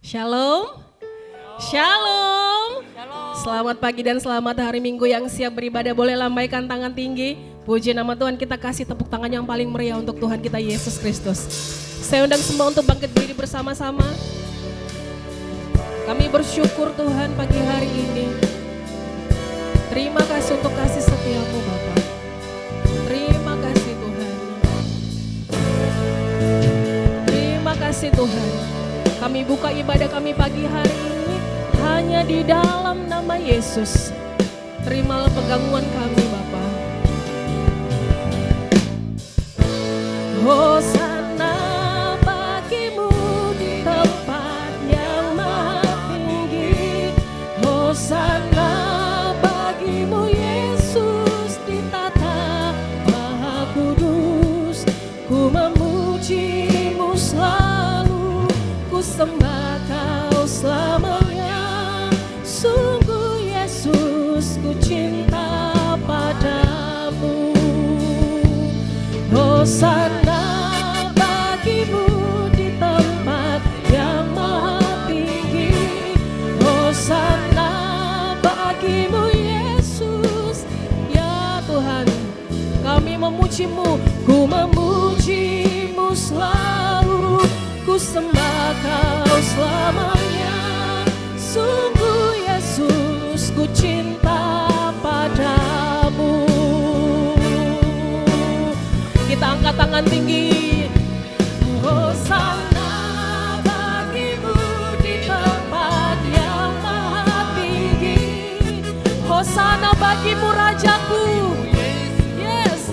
Shalom. Shalom. Selamat pagi dan selamat hari Minggu yang siap beribadah. Boleh lambaikan tangan tinggi. Puji nama Tuhan, kita kasih tepuk tangan yang paling meriah untuk Tuhan kita Yesus Kristus. Saya undang semua untuk bangkit berdiri bersama-sama. Kami bersyukur Tuhan pagi hari ini. Terima kasih untuk kasih setiamu Bapa. Terima kasih Tuhan. Terima kasih Tuhan. Kami buka ibadah kami pagi hari ini hanya di dalam nama Yesus. Terimalah pegangan kami Bapa. Hosana bagimu di tempat yang maha tinggi. Hosana bagimu Yesus di tata maha kudus. Ku memujimu selalu, ku sembah kau selamanya. Sungguh Yesus ku cinta padamu. Hosana bagimu di tempat yang maha tinggi. Hosana bagimu Yesus. Ya Tuhan, kami memujimu, ku memujimu selalu, ku sembah kau selamanya. Sungguh Yesus ku cinta padamu. Kita angkat tangan tinggi. Hosana bagimu di tempat yang maha tinggi. Hosana bagimu Rajaku. Yes.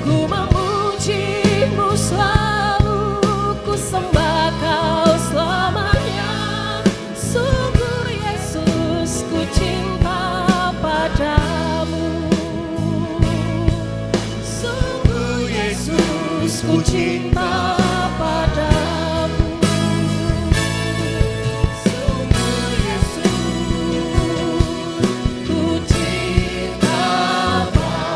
Ku memujimu selalu, ku sembah kau selamanya. Sungguh Yesus ku cinta padamu. Sungguh Yesus ku cinta padamu. Sungguh Yesus ku cinta padamu.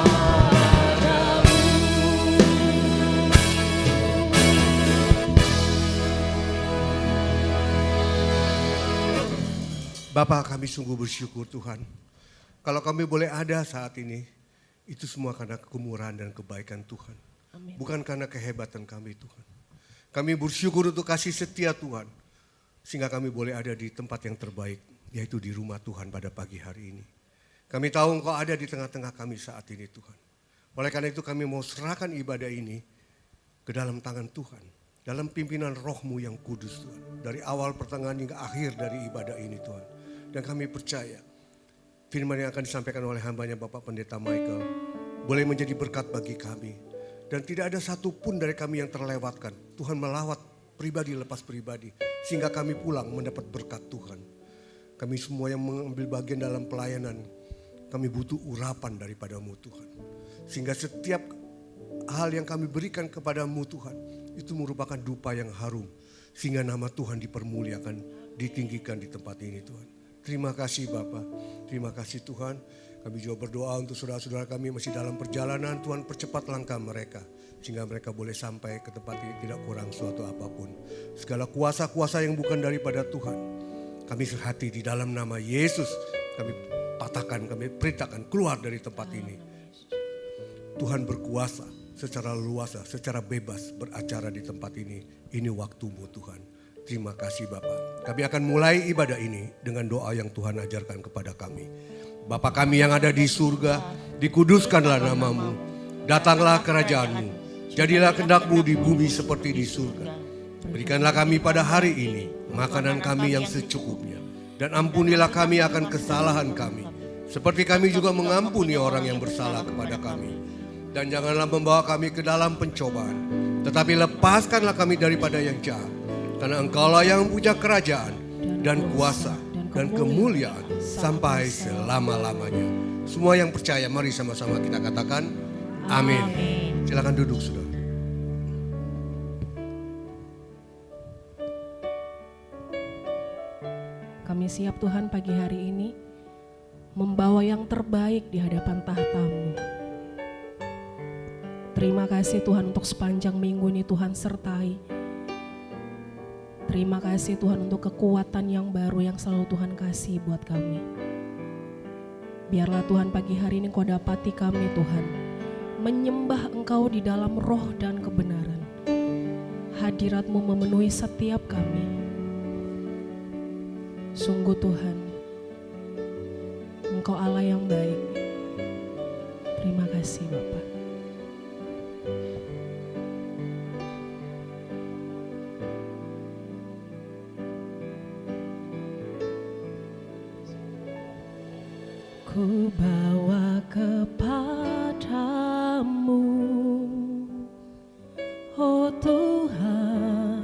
Bapa, kami sungguh bersyukur Tuhan. Kalau kami boleh ada saat ini, itu semua karena kemurahan dan kebaikan Tuhan. Amin. Bukan karena kehebatan kami Tuhan. Kami bersyukur untuk kasih setia Tuhan. Sehingga kami boleh ada di tempat yang terbaik, yaitu di rumah Tuhan pada pagi hari ini. Kami tahu Engkau ada di tengah-tengah kami saat ini Tuhan. Oleh karena itu kami mau serahkan ibadah ini ke dalam tangan Tuhan. Dalam pimpinan Roh-Mu yang kudus Tuhan. Dari awal pertengahan hingga akhir dari ibadah ini Tuhan. Dan kami percaya firman yang akan disampaikan oleh hambanya Bapak Pendeta Michael boleh menjadi berkat bagi kami. Dan tidak ada satupun dari kami yang terlewatkan. Tuhan melawat pribadi lepas pribadi. Sehingga kami pulang mendapat berkat Tuhan. Kami semua yang mengambil bagian dalam pelayanan, kami butuh urapan daripada-Mu Tuhan. Sehingga setiap hal yang kami berikan kepada-Mu Tuhan, itu merupakan dupa yang harum. Sehingga nama Tuhan dipermuliakan, ditinggikan di tempat ini Tuhan. Terima kasih Bapa, terima kasih Tuhan. Kami juga berdoa untuk saudara-saudara kami masih dalam perjalanan. Tuhan percepat langkah mereka. Sehingga mereka boleh sampai ke tempat ini tidak kurang suatu apapun. Segala kuasa-kuasa yang bukan daripada Tuhan, kami serhati di dalam nama Yesus. Kami patahkan, kami perintahkan keluar dari tempat ini. Tuhan berkuasa secara luasa, secara bebas beracara di tempat ini. Ini waktu-Mu Tuhan. Terima kasih Bapa. Kami akan mulai ibadah ini dengan doa yang Tuhan ajarkan kepada kami. Bapa kami yang ada di surga, dikuduskanlah nama-Mu. Datanglah kerajaan-Mu. Jadilah kehendak-Mu di bumi seperti di surga. Berikanlah kami pada hari ini makanan kami yang secukupnya. Dan ampunilah kami akan kesalahan kami. Seperti kami juga mengampuni orang yang bersalah kepada kami. Dan janganlah membawa kami ke dalam pencobaan. Tetapi lepaskanlah kami daripada yang jahat. Karena Engkaulah yang punya kerajaan dan kuasa dan kemuliaan sampai selama-lamanya. Semua yang percaya mari sama-sama kita katakan amin. Silakan duduk saudara. Kami siap Tuhan pagi hari ini membawa yang terbaik di hadapan tahta-Mu. Terima kasih Tuhan untuk sepanjang minggu ini Tuhan sertai. Terima kasih Tuhan untuk kekuatan yang baru yang selalu Tuhan kasih buat kami. Biarlah Tuhan pagi hari ini Kau dapati kami Tuhan, menyembah Engkau di dalam roh dan kebenaran. Hadirat-Mu memenuhi setiap kami. Sungguh Tuhan, Engkau Allah yang baik. Terima kasih Bapa. Ku bawa kepadamu, oh Tuhan,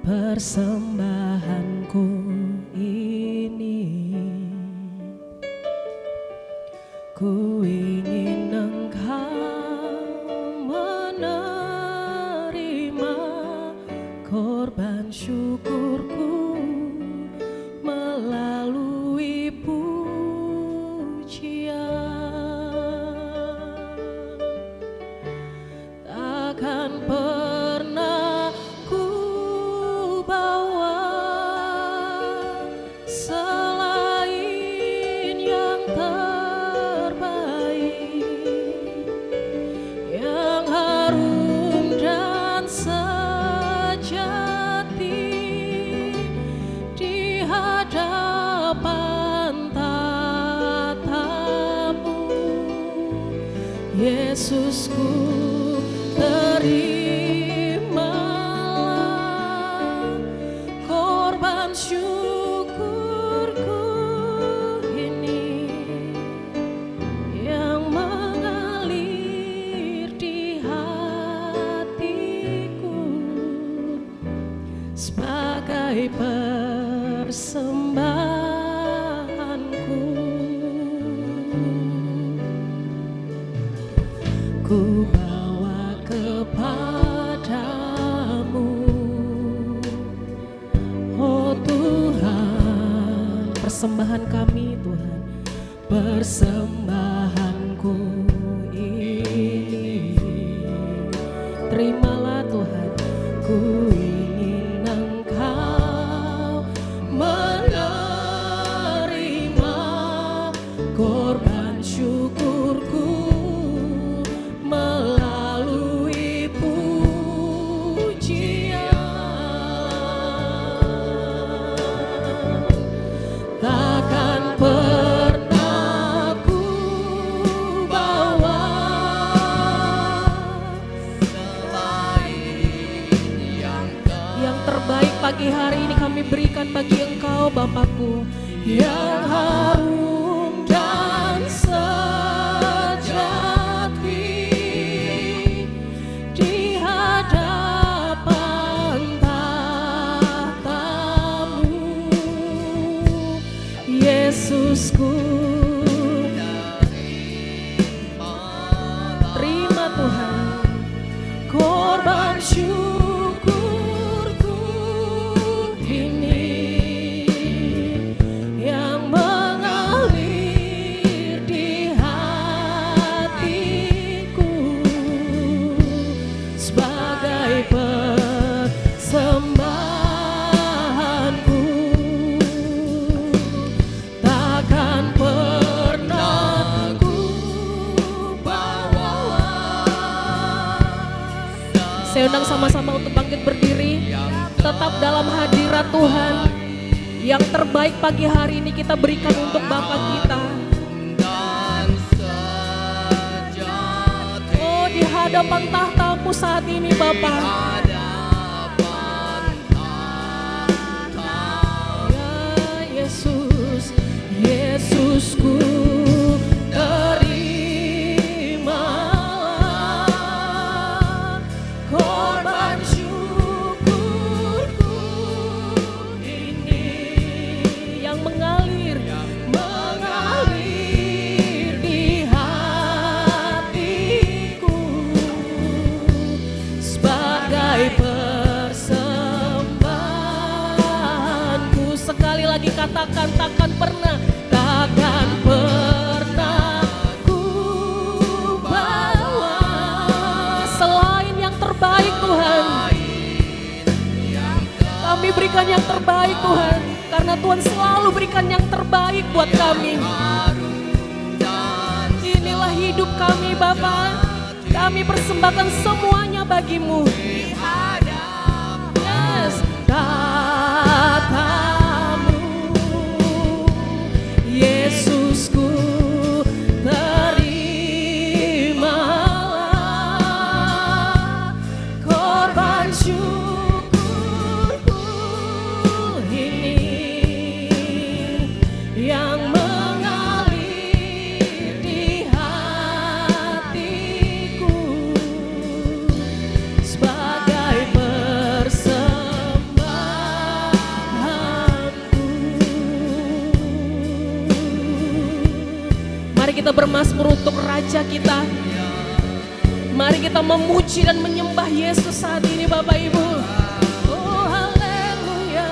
persembahanku ini. Ku ingin Engkau menerima korban syukurku melalui pujian. Takkan pernah ku bawa selain yang terbaik, yang harum dan sejati di hadapan tatamu. Yesusku, terimalah korban syukurku ini yang mengalir di hatiku sebagai persembahanku. Ku bawa kepadamu, oh Tuhan, persembahan kami Tuhan, persembahanku ini. Terimalah Tuhan, ku ingin Engkau menerima korban syukurku melalui pujian. Takkan pernah ku bawa yang terbaik pagi hari ini kami berikan bagi Engkau Bapakku, yang harum dan sejati di hadapan tatamu. Yesusku, terima Tuhan korban syukurku ini yang mengalir di hatiku sebagai persembahanku. Takkan pernah ku bawa. Saya undang sama-sama untuk bangkit berdiri, tetap dalam hadirat Tuhan. Yang terbaik pagi hari ini kita berikan untuk Bapa kita. Oh, di hadapan tahta-Mu saat ini Bapa. Ya Yesus, Yesusku, terimalah korban syukurku ini yang mengalir di hatiku sebagai berikan yang terbaik Tuhan, karena Tuhan selalu berikan yang terbaik buat kami. Inilah hidup kami Bapa, kami persembahkan semuanya bagimu. Yes, katamu Yesusku, terimalah korban syukurku ini yang mengalir di hatiku sebagai persembahanku. Mari kita bermazmur untuk Raja kita. Mari kita memuji dan menyembah Yesus saat ini Bapak Ibu. Oh haleluya.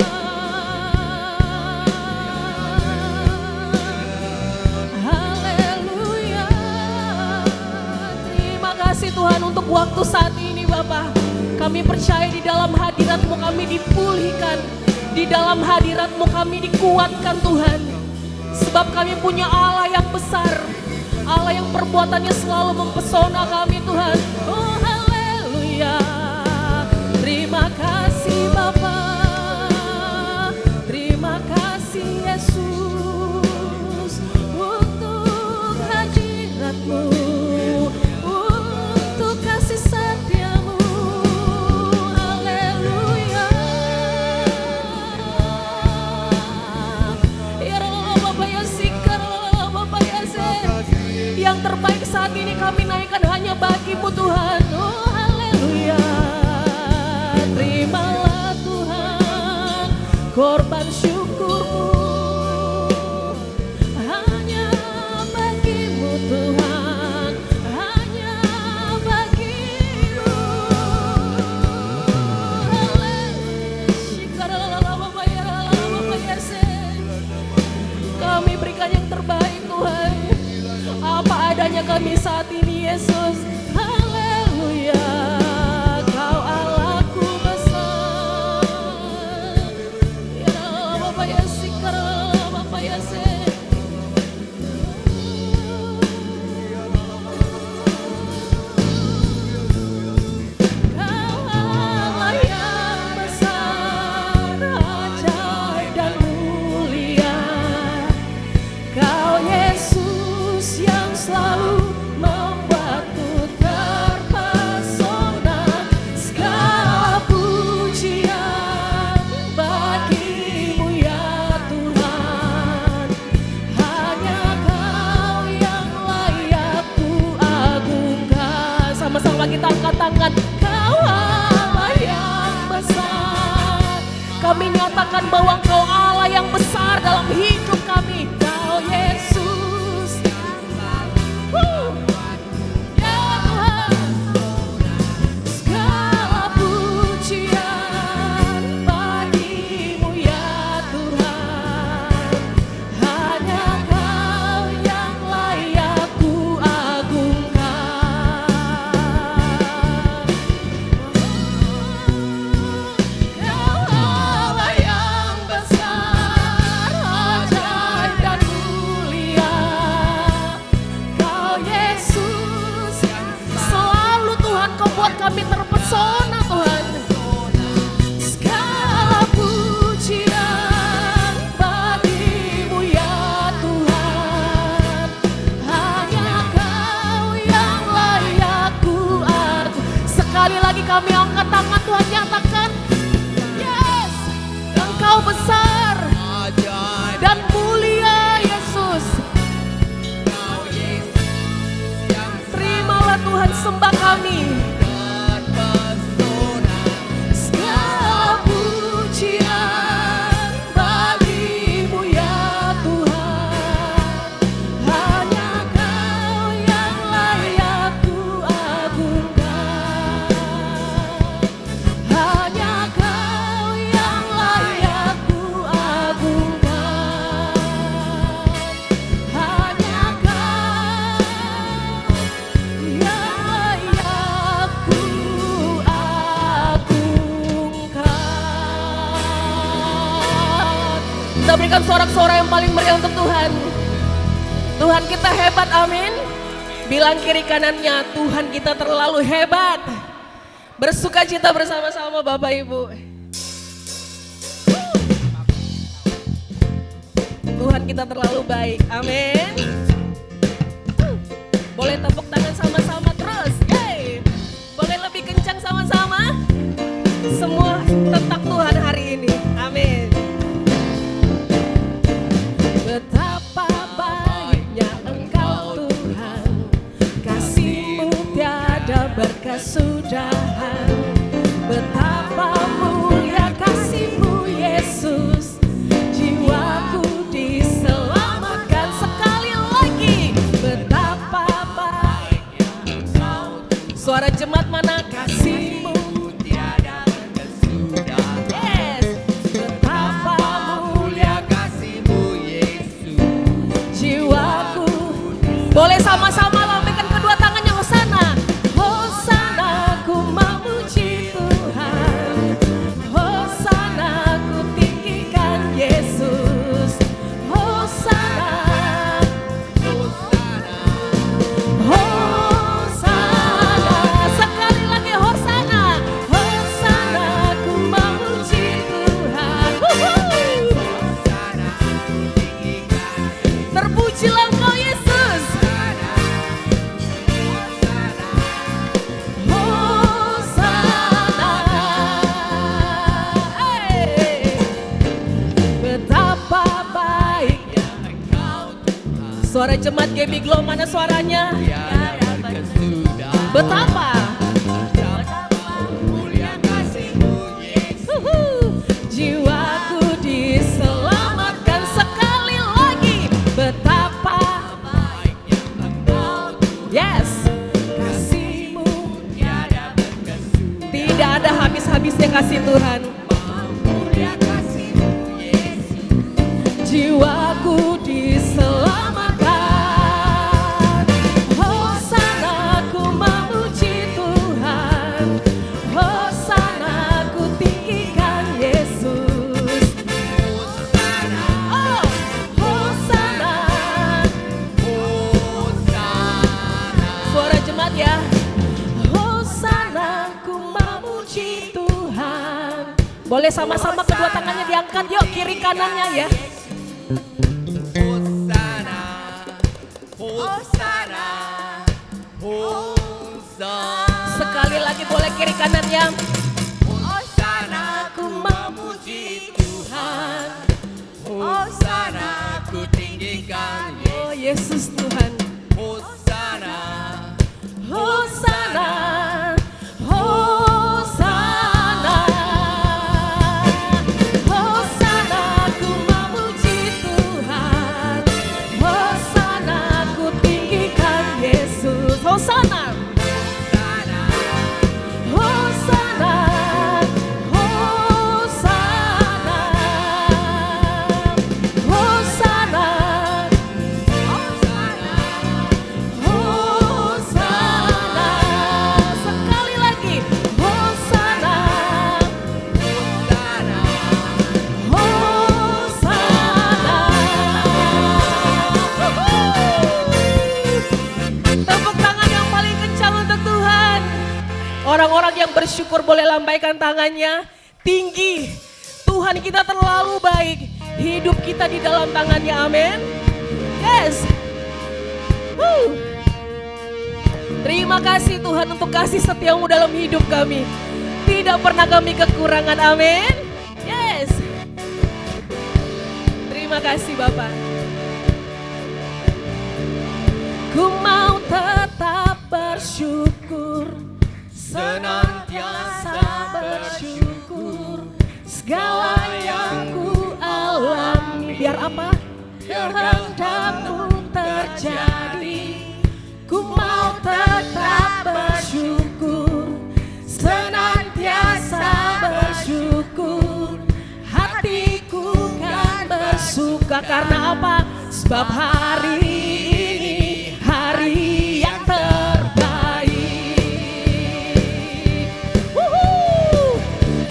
Haleluya. Terima kasih Tuhan untuk waktu saat ini Bapak. Kami percaya di dalam hadirat-Mu kami dipulihkan. Di dalam hadirat-Mu kami dikuatkan Tuhan. Sebab kami punya Allah yang besar, Allah yang perbuatannya selalu mempesona kami Tuhan. Oh haleluya. Terima kasih Bapa, terima kasih Yesus untuk hadirat-Mu, untuk kasih setia-Mu. Haleluya. Yang terbaik saat ini kami naikkan hanya bagi-Mu Tuhan. Oh haleluya. Terimalah Tuhan korban syukurku, hanya bagi-Mu Tuhan, hanya bagi-Mu. Kami berikan yang terbaik Tuhan, apa adanya kami saat ini Yesus. Haleluya. Kau Allahku besar. Ya Bapa ya sikar Bapa ya se. Kau Allah yang besar, ajaib dan mulia. Kau Yesus yang selalu membuatku terpesona. Segala pujian bagi-Mu ya Tuhan. Hanya Kau yang layak ku agungkan. Sama-sama kita angkat tangan. Kau Allah yang besar. Kami nyatakan bahwa Kau Allah yang besar dalam hidup kami. Kau Yesus. Ya Tuhan. Segala pujian bagi-Mu ya Tuhan. Hanya Kau yang layak ku agungkan. Kau Allah yang besar, ajaib dan mulia. Kau Yesus, selalu Tuhan Kau buat kami terpesona Tuhan. Segala pujian bagi-Mu ya Tuhan. Hanya Kau yang layak ku agungkan. Sekali lagi kami angkat tangan Tuhan, nyatakan yes, Engkau besar dan mulia Yesus. Terimalah Tuhan sembah kami. Segala pujian bagi-Mu ya Tuhan. Hanya Kau yang layak ku agungkan. Hanya Kau yang layak ku agungkan. Hanya Kau yang layak berikan sorak-sorai yang paling meriah untuk Tuhan. Tuhan kita hebat, amin. Bilang kiri kanannya, Tuhan kita terlalu hebat. Bersuka cita bersama-sama Bapak Ibu. Tuhan kita terlalu baik, amin. Boleh tepuk tangan sama-sama terus, yeay. Boleh lebih kencang sama-sama. Semua tentang Tuhan hari ini, amin. Betapa baiknya Engkau Tuhan, kasih-Mu tiada berkesudahan. Betapa mulia kasih-Mu Yesus, jiwaku diselamatkan. Sekali lagi, betapa baiknya Engkau. Suara jemaat mana? Kasih-Mu tiada berkesudahan. Yes. Betapa mulia kasih-Mu Yesus, jiwaku. Boleh sama-sama lambaikan kedua tangannya, Hosana. Hosana, ku memuji Tuhan. Hosana, ku tinggikan Yesus. Hosana, Hosana. Sekali lagi Hosana. Hosana, ku memuji Tuhan. Terpujilah Engkau Yesus. Hosana. Betapa baiknya Engkau Tuhan. Suara jemaat Gaby Glow mana suaranya? Betapa mulia kasih-Mu Yesus, jiwaku diselamatkan. Sekali lagi, betapa baiknya Engkau. Yes, kasih-Mu tiada berkesudahan. Tidak ada habis-habisnya kasih Tuhan. Mulia kasih-Mu Yesus, jiwaku diselamatkan. Hosana, ku memuji Tuhan. Hosana, ku tinggikan Yesus. Oh, Hosana. Suara jemaat ya. Hosana, ku memuji Tuhan. Boleh sama-sama kedua tangannya diangkat, yuk kiri kanannya ya. Sekali lagi boleh kiri kanannya. Hosana, ku memuji Tuhan. Hosana, ku tinggikan Oh Yesus Tuhan. Hosana, Hosana, Hosana, Hosana, ku memuji Tuhan. Hosana, ku tinggikan Yesus. Hosana, Hosana, Hosana, Hosana, Hosana. Sekali lagi, Hosana, Hosana. Tepuk tangan yang paling kencang untuk Tuhan. Orang-orang yang bersyukur boleh lambaikan tangannya tinggi. Tuhan kita terlalu baik. Hidup kita di dalam tangannya, amin. Yes. Terima kasih Tuhan untuk kasih setia-Mu dalam hidup kami. Tidak pernah kami kekurangan, amin. Yes. Terima kasih Bapak. Ku mau tetap bersyukur, senantiasa bersyukur. Segala yang ku alami, biar apa? Kehendak-Mu terjadi. Ku mau tetap bersyukur, senantiasa bersyukur. Hatiku kan bersuka karena apa? Sebab hari ini hari yang terbaik.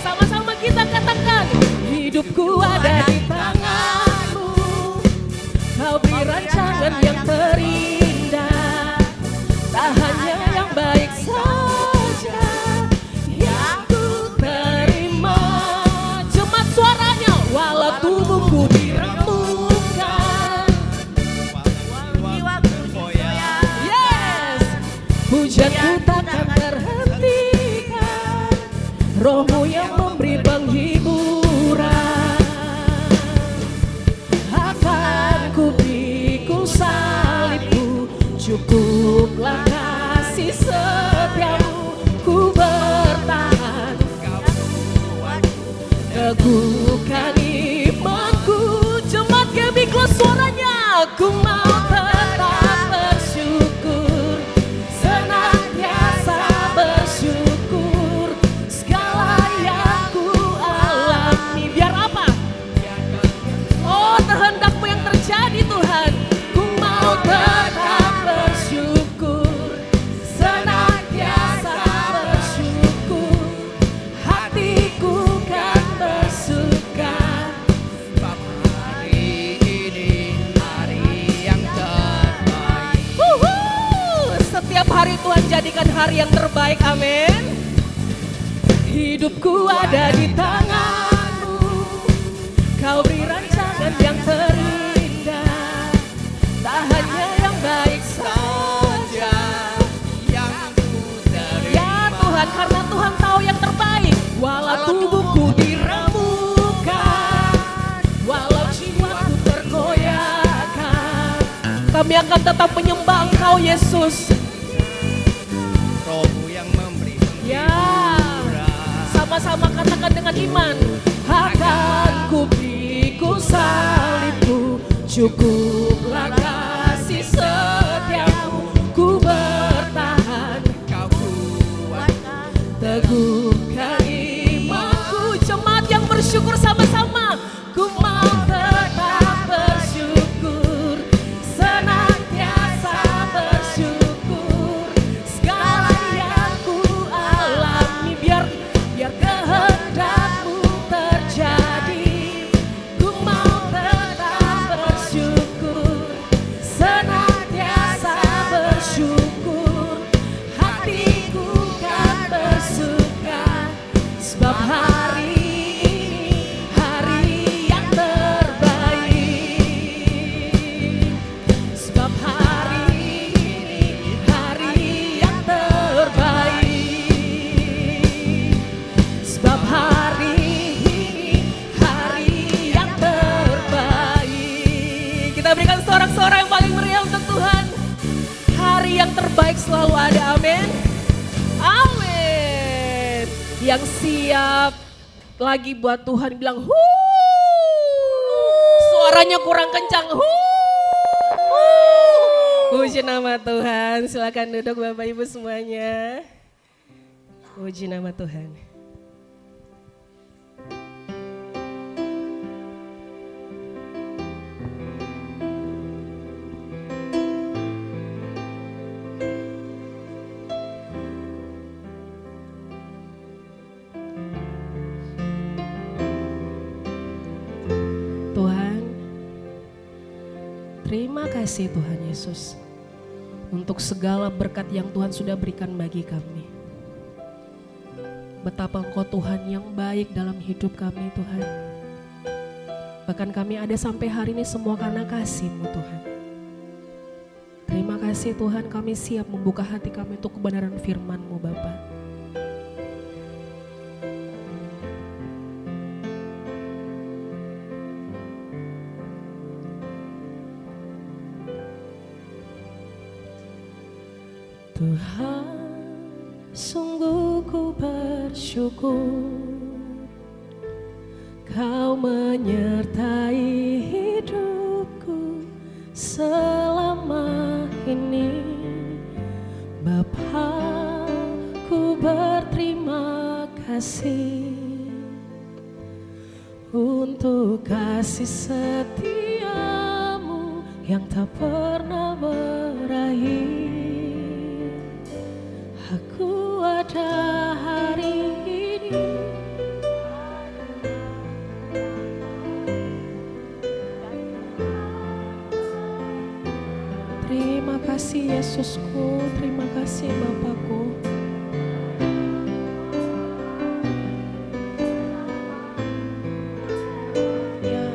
Sama-sama kita katakan, hidupku ada di tangan-Mu. Pujianku takkan terhentikan, Roh-Mu yang memberi penghiburan. Akan ku pikul salibku, cukuplah kasih setiamu. Ku bertahan, teguhkan imanku. Jemaat kami kelas suaranya, aku mau tetap bersyukur, senantiasa bersyukur. Segala yang ku alami, biar apa? Oh, kehendak-Mu yang terjadi Tuhan. Ku mau tetap bersyukur, senantiasa bersyukur. Hatiku kan bersuka. Sebab hari ini hari yang terbaik. Setiap hari Tuhan jadikan hari yang terbaik, amin. Hidupku ada di tangan-Mu, Kau beri rancangan yang terindah. Tak hanya yang baik saja Yang ku terima. ya Tuhan, karena Tuhan tahu yang terbaik. Walau tubuhku diremukkan, walau jiwaku tergoyahkan, kami akan tetap menyembah Engkau Yesus. Roh-Mu yang memberi Ya, penghiburan. sama-sama katakan dengan iman. Akan ku pikul salibku, cukuplah kasih setiamu. Ku bertahan, Kau kuatkan teguhkan imanku. Jemaat yang bersyukur sama-sama. Ku mau tetap bersyukur, senantiasa bersyukur. Segala yang ku alami, biar kehendak-Mu terjadi. Ku mau tetap bersyukur, senantiasa bersyukur. Hatiku kan bersuka, sebab hari ini hari yang terbaik. Sebab hari ini hari yang terbaik. Sebab hari ini hari yang terbaik. Kita berikan sorak-sorai yang paling meriah untuk Tuhan. Hari yang terbaik selalu ada, amin. Amin. Yang siap lagi buat Tuhan bilang suaranya kurang kencang. Puji nama Tuhan. Silakan duduk Bapak Ibu semuanya. Puji nama Tuhan. Tuhan, terima kasih Tuhan Yesus untuk segala berkat yang Tuhan sudah berikan bagi kami. Betapa Engkau Tuhan yang baik dalam hidup kami Tuhan. Bahkan kami ada sampai hari ini semua karena kasih-Mu Tuhan. Terima kasih Tuhan, kami siap membuka hati kami untuk kebenaran firman-Mu Bapa. Tuhan, sungguh ku bersyukur Kau menyertai hidupku selama ini. Bapa, ku berterima kasih untuk kasih setiamu yang tak pernah berakhir. Aku ada hari ini terima kasih Yesusku, terima kasih Bapakku. Ya,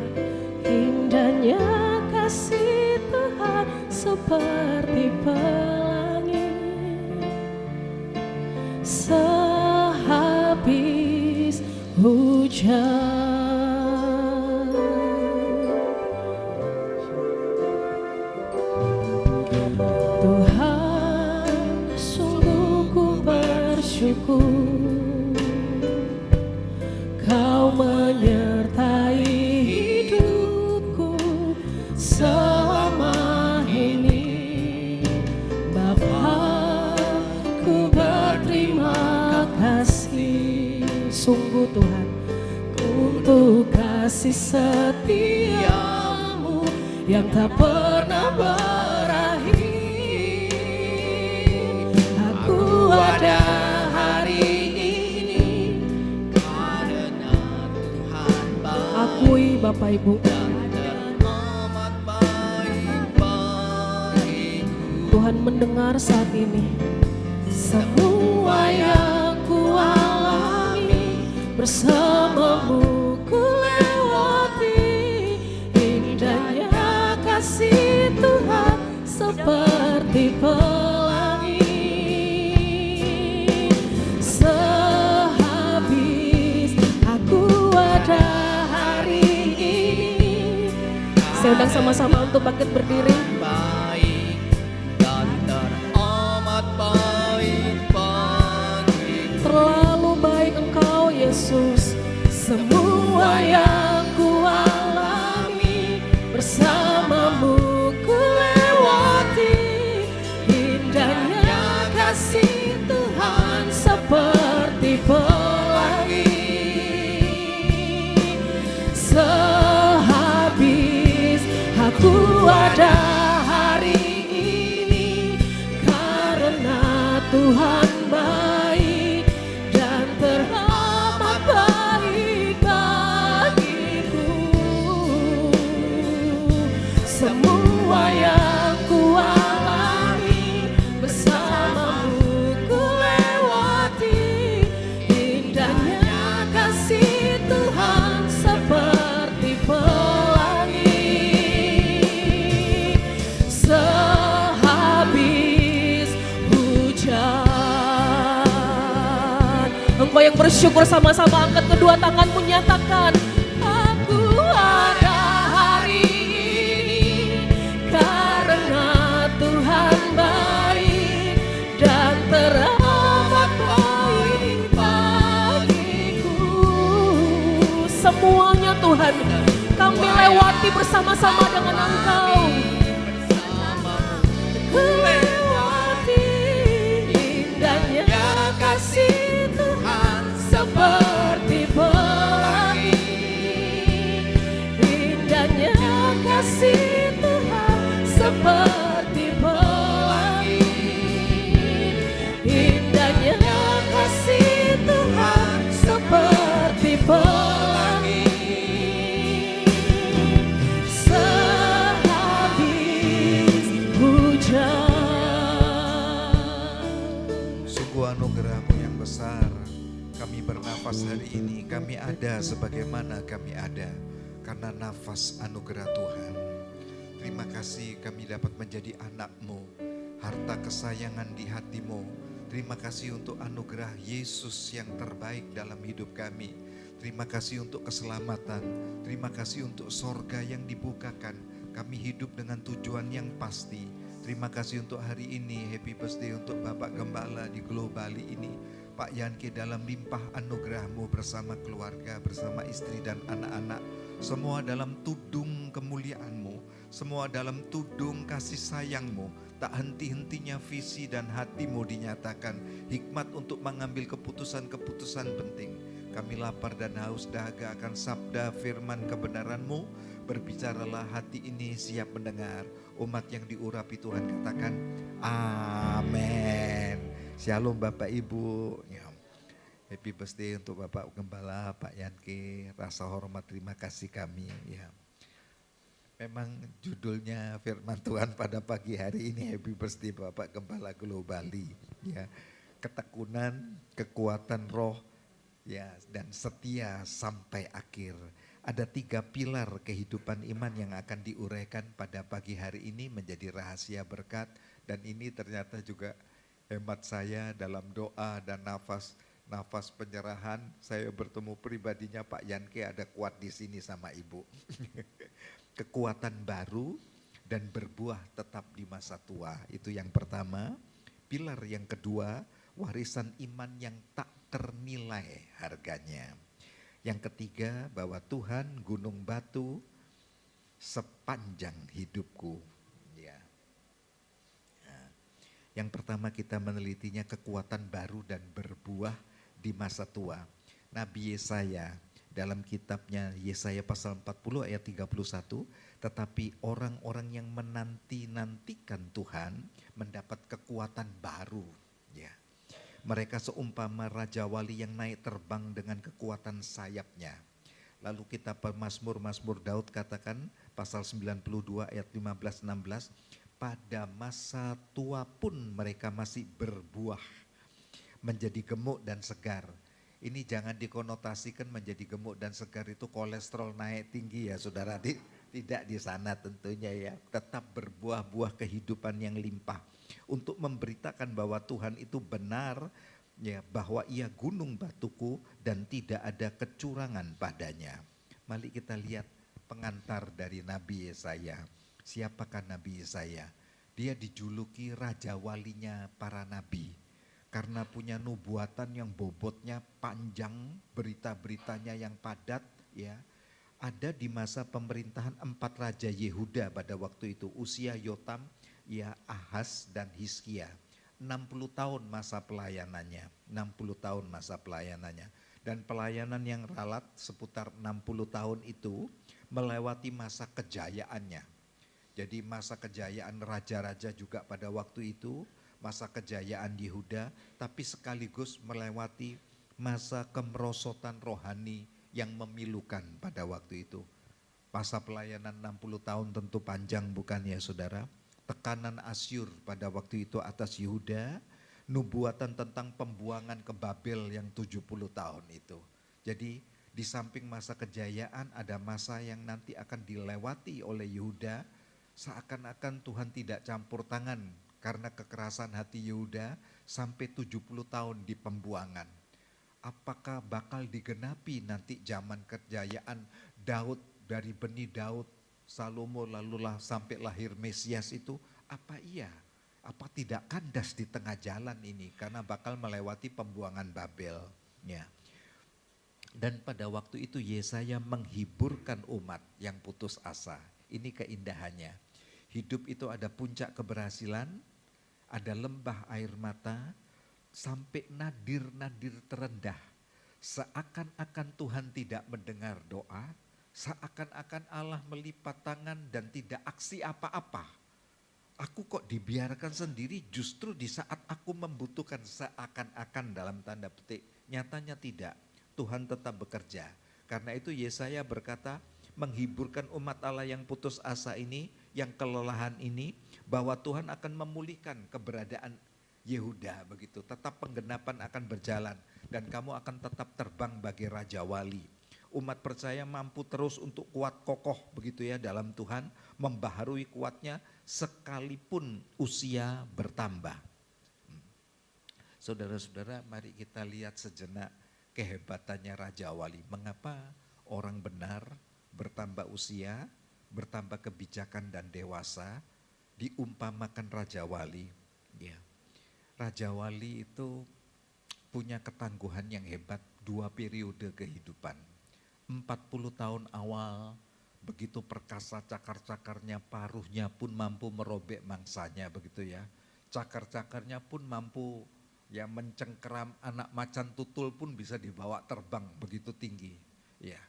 indahnya kasih Tuhan seperti pelangi sehabis hujan. Tuhan, sungguh ku bersyukur Kau menyertai hidupku selama ini. Bapa, ku berterima kasih sungguh Tuhan untuk kasih setiamu yang tak pernah berakhir. Aku ada hari ini Karena Tuhan baik akui Bapak Ibu, dan teramat baik bagiku. Tuhan mendengar saat ini semua yang ku alami, bersamamu ku lewati. Indahnya kasih Tuhan seperti pelangi. Sehabis aku ada hari ini, saya undang sama-sama untuk bangkit berdiri. Baik dan teramat baik bagiku. Terlalu baik Engkau Yesus. Semua yang ku alami, bersamamu ku lewati. Indahnya kasih Tuhan seperti pelangi. Sehabis aku ada hari ini, karena Tuhan baik dan teramat baik bagiku. Semua yang ku alami, bersamamu ku lewati. Indahnya kasih Tuhan seperti pelangi. Sehabis hujan. Engkau yang bersyukur sama-sama angkat kedua tanganmu, nyatakan, aku ada hari ini karena Tuhan baik dan teramat baik bagiku. Semuanya Tuhan kami lewati bersama-sama dengan Engkau. Ku lewati indahnya kasih Tuhan seperti pelangi. Indahnya kasih Tuhan seperti pelangi. Indahnya kasih Tuhan seperti pelangi. Sehabis hujan. Sungguh anugerah-Mu yang besar. Kami bernafas hari ini, kami ada sebagaimana kami ada karena nafas anugerah Tuhan. Terima kasih kami dapat menjadi anak-Mu, harta kesayangan di hati-Mu. Terima kasih untuk anugerah Yesus yang terbaik dalam hidup kami. Terima kasih untuk keselamatan. Terima kasih untuk sorga yang dibukakan. Kami hidup dengan tujuan yang pasti. Terima kasih untuk hari ini. Happy birthday untuk Bapak Gembala di Globali ini. Pak Yanke dalam limpah anugerah-Mu bersama keluarga, bersama istri dan anak-anak. Semua dalam tudung kemuliaan-Mu. Semua dalam tudung kasih sayang-Mu. Tak henti-hentinya visi dan hati-Mu dinyatakan. Hikmat untuk mengambil keputusan-keputusan penting. Kami lapar dan haus dahaga akan sabda firman kebenaran-Mu. Berbicaralah, hati ini siap mendengar. Umat yang diurapi Tuhan katakan amin. Shalom Bapak Ibu. Ya. Happy birthday untuk Bapak Gembala, Pak Yanke. Rasa hormat terima kasih kami. Ya. Memang judulnya firman Tuhan pada pagi hari ini Happy birthday Bapak Gembala Globali. Ya. Ketekunan, kekuatan roh, ya, dan setia sampai akhir. Ada 3 pilar kehidupan iman yang akan diuraikan pada pagi hari ini menjadi rahasia berkat. Dan ini ternyata juga hemat saya dalam doa dan nafas penyerahan, saya bertemu pribadinya Pak Yanke ada kuat di sini sama Ibu. Kekuatan baru dan berbuah tetap di masa tua, itu yang pertama. Pilar yang kedua, warisan iman yang tak ternilai harganya. Yang ketiga, bahwa Tuhan gunung batu sepanjang hidupku. Ya. Nah, yang pertama kita menelitinya kekuatan baru dan berbuah di masa tua. Nabi Yesaya dalam kitabnya Yesaya pasal 40 ayat 31, tetapi orang-orang yang menanti-nantikan Tuhan mendapat kekuatan baru. Ya. Mereka seumpama Raja Wali yang naik terbang dengan kekuatan sayapnya. Lalu kita Mazmur Daud katakan pasal 92 ayat 15-16, pada masa tua pun mereka masih berbuah, menjadi gemuk dan segar. Ini jangan dikonotasikan menjadi gemuk dan segar itu kolesterol naik tinggi ya saudara, tidak di sana tentunya ya. Tetap berbuah-buah kehidupan yang limpah. Untuk memberitakan bahwa Tuhan itu benar, ya, bahwa ia gunung batuku dan tidak ada kecurangan padanya. Mari kita lihat pengantar dari Nabi Yesaya. Siapakah Nabi Yesaya? Dia dijuluki raja walinya para nabi. Karena punya nubuatan yang bobotnya panjang, berita-beritanya yang padat, ya. Ada di masa pemerintahan 4 raja Yehuda pada waktu itu, Usia, Yotam, ya, Ahaz dan Hizkia. 60 tahun masa pelayanannya, 60 tahun masa pelayanannya. Dan pelayanan yang ralat seputar 60 tahun itu melewati masa kejayaannya. Jadi masa kejayaan raja-raja juga pada waktu itu, masa kejayaan Yehuda, tapi sekaligus melewati masa kemerosotan rohani yang memilukan pada waktu itu. Masa pelayanan 60 tahun tentu panjang bukan ya saudara? Tekanan Asyur pada waktu itu atas Yehuda, nubuatan tentang pembuangan ke Babel yang 70 tahun itu. Jadi di samping masa kejayaan ada masa yang nanti akan dilewati oleh Yehuda, seakan-akan Tuhan tidak campur tangan karena kekerasan hati Yehuda sampai 70 tahun di pembuangan. Apakah bakal digenapi nanti zaman kejayaan Daud, dari benih Daud, Salomo lalulah sampai lahir Mesias itu, apa iya? Apa tidak kandas di tengah jalan ini karena bakal melewati pembuangan Babel. Ya. Dan pada waktu itu Yesaya menghiburkan umat yang putus asa. Ini keindahannya. Hidup itu ada puncak keberhasilan, ada lembah air mata, sampai nadir-nadir terendah. Seakan-akan Tuhan tidak mendengar doa, seakan-akan Allah melipat tangan dan tidak aksi apa-apa. Aku kok dibiarkan sendiri justru di saat aku membutuhkan, seakan-akan dalam tanda petik. Nyatanya tidak, Tuhan tetap bekerja. Karena itu Yesaya berkata, menghiburkan umat Allah yang putus asa ini, yang kelelahan ini, bahwa Tuhan akan memulihkan keberadaan Yehuda begitu. Tetap penggenapan akan berjalan dan kamu akan tetap terbang bagi Raja Wali. Umat percaya mampu terus untuk kuat kokoh begitu ya dalam Tuhan, membaharui kuatnya sekalipun usia bertambah. Saudara-saudara, mari kita lihat sejenak kehebatannya Raja Wali. Mengapa orang benar bertambah usia, bertambah kebijakan dan dewasa, diumpamakan Raja Wali. Ya. Raja Wali itu punya ketangguhan yang hebat, 2 periode kehidupan. 40 tahun awal, begitu perkasa cakar-cakarnya, paruhnya pun mampu merobek mangsanya begitu ya. Cakar-cakarnya pun mampu ya mencengkeram anak macan tutul pun bisa dibawa terbang begitu tinggi. Ya.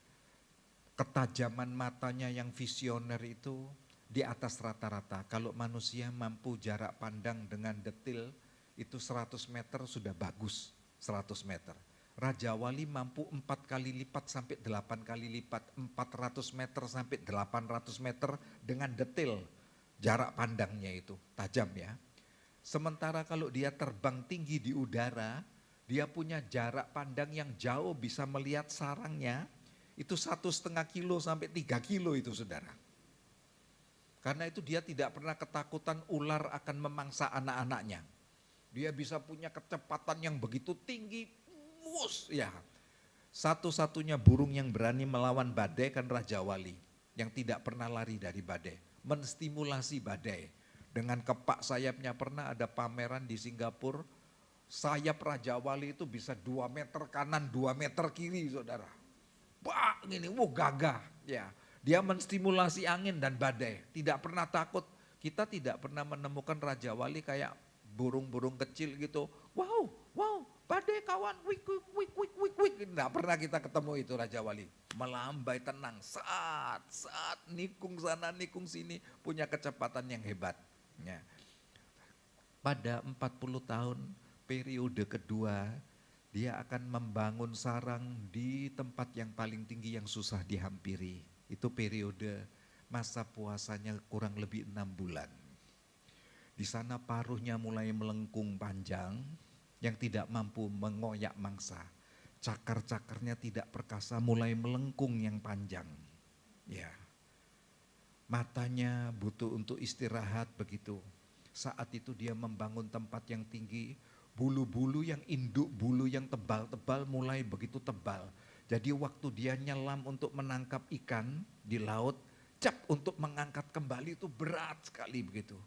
Ketajaman matanya yang visioner itu di atas rata-rata. Kalau manusia mampu jarak pandang dengan detil itu 100 meter sudah bagus, 100 meter. Raja Wali mampu 4 kali lipat sampai 8 kali lipat, 400 meter sampai 800 meter dengan detail jarak pandangnya itu, tajam ya. Sementara kalau dia terbang tinggi di udara, dia punya jarak pandang yang jauh, bisa melihat sarangnya, itu 1,5 kilo sampai 3 kilo itu saudara. Karena itu dia tidak pernah ketakutan ular akan memangsa anak-anaknya. Dia bisa punya kecepatan yang begitu tinggi, ya. Satu-satunya burung yang berani melawan badai kan Raja Wali, yang tidak pernah lari dari badai, menstimulasi badai. Dengan kepak sayapnya pernah ada pameran di Singapura, sayap Raja Wali itu bisa 2 meter kanan, 2 meter kiri, saudara. Wah, gini, gagah, ya. Dia menstimulasi angin dan badai, tidak pernah takut. Kita tidak pernah menemukan Raja Wali kayak burung-burung kecil gitu. Wow, badai kawan, wik. Nggak pernah kita ketemu itu Raja Wali. Melambai tenang, saat nikung sana, nikung sini, punya kecepatan yang hebat. Ya. Pada 40 tahun periode kedua, dia akan membangun sarang di tempat yang paling tinggi yang susah dihampiri. Itu periode masa puasanya kurang lebih 6 bulan. Di sana paruhnya mulai melengkung panjang yang tidak mampu mengoyak mangsa. Cakar-cakarnya tidak perkasa mulai melengkung yang panjang. Ya. Matanya butuh untuk istirahat begitu. Saat itu dia membangun tempat yang tinggi, bulu-bulu yang induk, bulu yang tebal-tebal mulai begitu tebal. Jadi waktu dia nyelam untuk menangkap ikan di laut, untuk mengangkat kembali itu berat sekali begitu.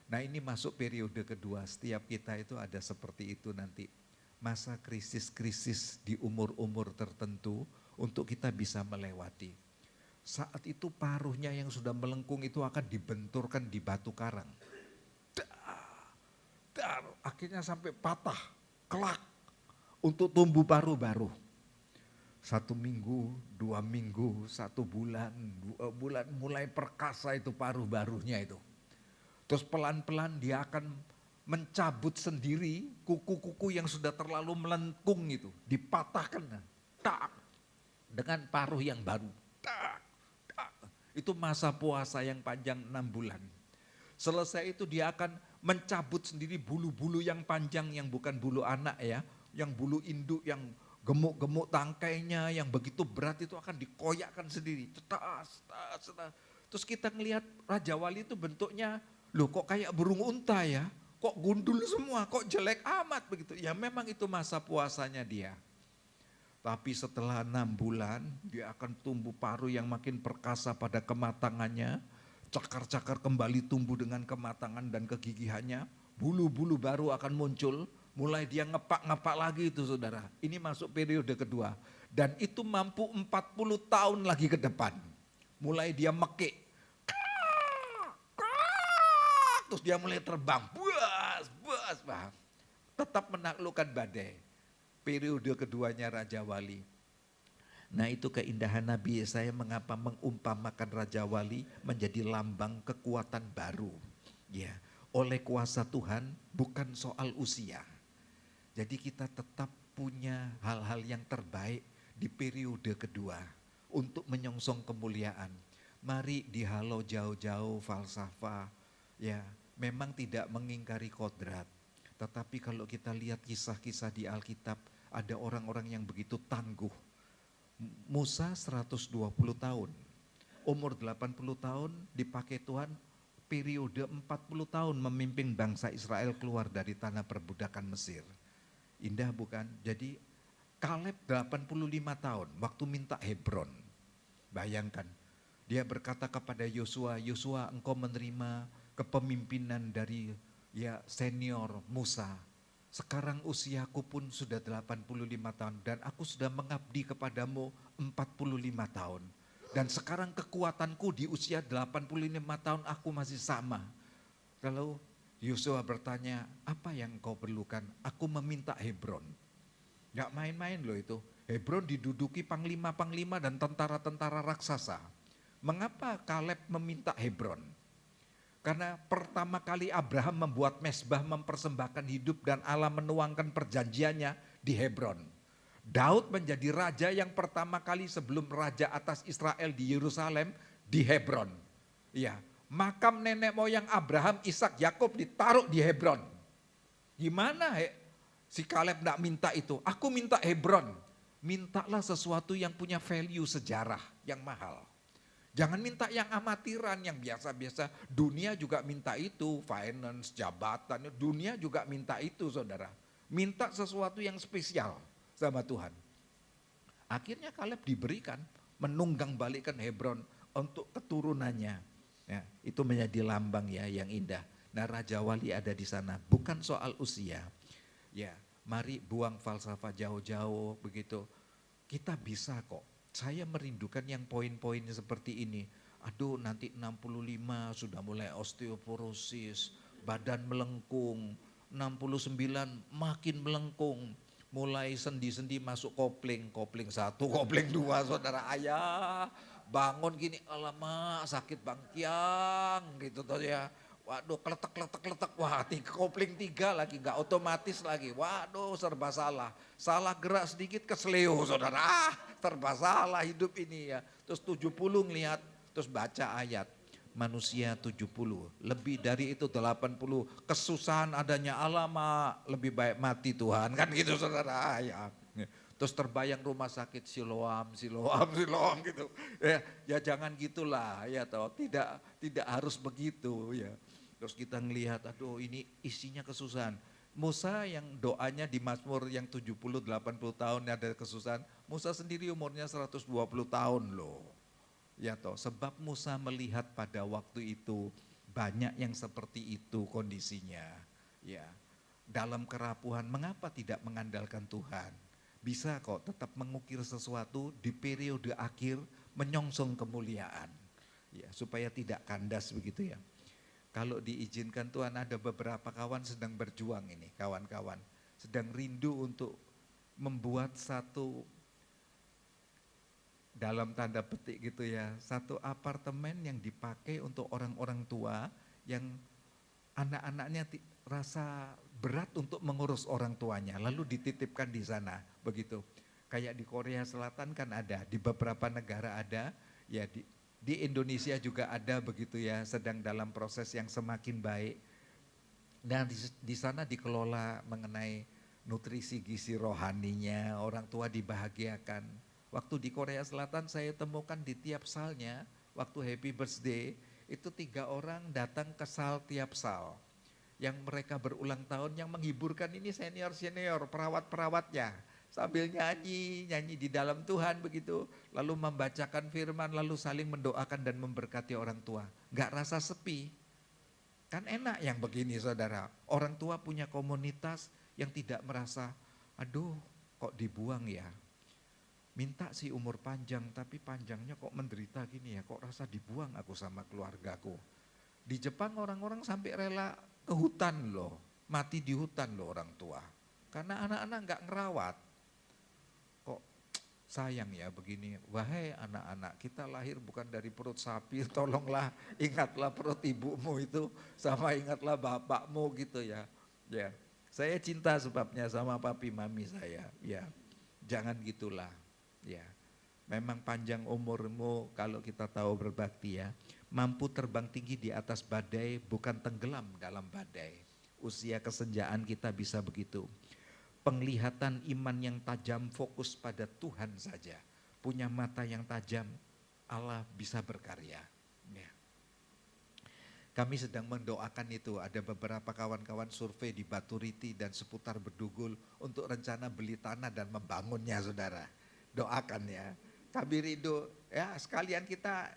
Nah ini masuk periode kedua, setiap kita itu ada seperti itu nanti. Masa krisis-krisis di umur-umur tertentu untuk kita bisa melewati. Saat itu paruhnya yang sudah melengkung itu akan dibenturkan di batu karang. Akhirnya sampai patah, kelak untuk tumbuh paruh baru. 1 minggu, 2 minggu, 1 bulan, 2 bulan mulai perkasa itu paruh barunya itu. Terus pelan-pelan dia akan mencabut sendiri kuku-kuku yang sudah terlalu melengkung itu. Dipatahkan, dengan paruh yang baru. Itu masa puasa yang panjang 6 bulan. Selesai itu dia akan mencabut sendiri bulu-bulu yang panjang yang bukan bulu anak ya. Yang bulu induk yang gemuk-gemuk tangkainya yang begitu berat itu akan dikoyakkan sendiri. Terus kita ngelihat Raja Wali itu bentuknya, loh kok kayak burung unta ya, kok gundul semua, kok jelek amat begitu. Ya memang itu masa puasanya dia. Tapi setelah 6 bulan dia akan tumbuh paruh yang makin perkasa pada kematangannya. Cakar-cakar kembali tumbuh dengan kematangan dan kegigihannya. Bulu-bulu baru akan muncul. Mulai dia ngepak-ngepak lagi itu saudara. Ini masuk periode kedua. Dan itu mampu 40 tahun lagi ke depan. Mulai dia mekik. Terus dia mulai terbang. Buas. Tetap menaklukkan badai. Periode keduanya Raja Wali. Nah itu keindahan Nabi Yesaya mengapa mengumpamakan Raja Wali menjadi lambang kekuatan baru. Ya, oleh kuasa Tuhan bukan soal usia. Jadi kita tetap punya hal-hal yang terbaik di periode kedua untuk menyongsong kemuliaan. Mari dihalau jauh-jauh falsafah, ya memang tidak mengingkari kodrat. Tetapi kalau kita lihat kisah-kisah di Alkitab, ada orang-orang yang begitu tangguh. Musa 120 tahun, umur 80 tahun dipakai Tuhan, periode 40 tahun memimpin bangsa Israel keluar dari tanah perbudakan Mesir. Indah bukan? Jadi Kaleb 85 tahun waktu minta Hebron. Bayangkan, dia berkata kepada Yosua, Yosua engkau menerima kepemimpinan dari ya senior Musa. Sekarang usiaku pun sudah 85 tahun dan aku sudah mengabdi kepadamu 45 tahun. Dan sekarang kekuatanku di usia 85 tahun aku masih sama. Kalau Yosua bertanya, apa yang kau perlukan? Aku meminta Hebron. Gak main-main loh itu. Hebron diduduki panglima-panglima dan tentara-tentara raksasa. Mengapa Kaleb meminta Hebron? Karena pertama kali Abraham membuat mezbah mempersembahkan hidup dan Allah menuangkan perjanjiannya di Hebron. Daud menjadi raja yang pertama kali sebelum raja atas Israel di Yerusalem di Hebron. Iya. Makam nenek moyang Abraham, Ishak, Yakub ditaruh di Hebron. Gimana si Kaleb enggak minta itu? Aku minta Hebron. Mintalah sesuatu yang punya value sejarah yang mahal. Jangan minta yang amatiran, yang biasa-biasa. Dunia juga minta itu, finance, jabatan, dunia juga minta itu saudara. Minta sesuatu yang spesial sama Tuhan. Akhirnya Kaleb diberikan, menunggang balikkan Hebron untuk keturunannya. Ya, itu menjadi lambang ya yang indah. Nah Raja Wali ada di sana, bukan soal usia. Ya, mari buang falsafah jauh-jauh begitu. Kita bisa kok. Saya merindukan yang poin-poin seperti ini. Aduh nanti 65 sudah mulai osteoporosis, badan melengkung, 69 makin melengkung. Mulai sendi-sendi masuk kopling 1, kopling 2 saudara ayah. Bangun gini, alamak sakit bangkiang gitu toh ya. Waduh kletek, wah kopling 3 lagi gak otomatis lagi. Waduh serba salah. Salah gerak sedikit kesleo saudara. Serba salah hidup ini ya. Terus 70 ngelihat, terus baca ayat. Manusia 70, lebih dari itu 80. Kesusahan adanya alamak, lebih baik mati Tuhan. Kan gitu saudara ya. Terus terbayang rumah sakit Siloam gitu. Ya jangan gitulah ya toh. Tidak harus begitu ya. Terus kita ngelihat aduh ini isinya kesusahan. Musa yang doanya di Mazmur yang 70-80 tahun ada kesusahan. Musa sendiri umurnya 120 tahun loh. Ya toh, sebab Musa melihat pada waktu itu banyak yang seperti itu kondisinya. Ya. Dalam kerapuhan mengapa tidak mengandalkan Tuhan? Bisa kok tetap mengukir sesuatu di periode akhir menyongsong kemuliaan. Ya, supaya tidak kandas begitu ya. Kalau diizinkan Tuhan ada beberapa kawan sedang berjuang ini, kawan-kawan. Sedang rindu untuk membuat satu, dalam tanda petik gitu ya, satu apartemen yang dipakai untuk orang-orang tua yang anak-anaknya rasa berat untuk mengurus orang tuanya, lalu dititipkan di sana, begitu. Kayak di Korea Selatan kan ada, di beberapa negara ada, ya di Indonesia juga ada begitu ya, sedang dalam proses yang semakin baik. Dan di sana dikelola mengenai nutrisi gizi rohaninya, orang tua dibahagiakan. Waktu di Korea Selatan saya temukan di tiap salnya, waktu happy birthday, itu 3 orang datang ke sal tiap sal. Yang mereka berulang tahun, yang menghiburkan ini senior-senior, perawat-perawatnya. Sambil nyanyi di dalam Tuhan begitu. Lalu membacakan firman, lalu saling mendoakan dan memberkati orang tua. Gak rasa sepi. Kan enak yang begini saudara. Orang tua punya komunitas yang tidak merasa, aduh kok dibuang ya. Minta sih umur panjang, tapi panjangnya kok menderita gini ya, kok rasa dibuang aku sama keluargaku. Di Jepang orang-orang sampai rela ke hutan loh, mati di hutan loh orang tua. Karena anak-anak gak ngerawat. Kok sayang ya begini, wahai anak-anak kita lahir bukan dari perut sapi, tolonglah ingatlah perut ibumu itu, sama ingatlah bapakmu gitu ya. Ya, saya cinta sebabnya sama papi mami saya, ya jangan gitulah. Ya, memang panjang umurmu kalau kita tahu berbakti ya. Mampu terbang tinggi di atas badai, bukan tenggelam dalam badai. Usia kesenjaan kita bisa begitu. Penglihatan iman yang tajam, fokus pada Tuhan saja. Punya mata yang tajam, Allah bisa berkarya. Ya. Kami sedang mendoakan itu, ada beberapa kawan-kawan survei di Baturiti dan seputar Bedugul untuk rencana beli tanah dan membangunnya saudara. Doakan ya, kami rindu ya sekalian kita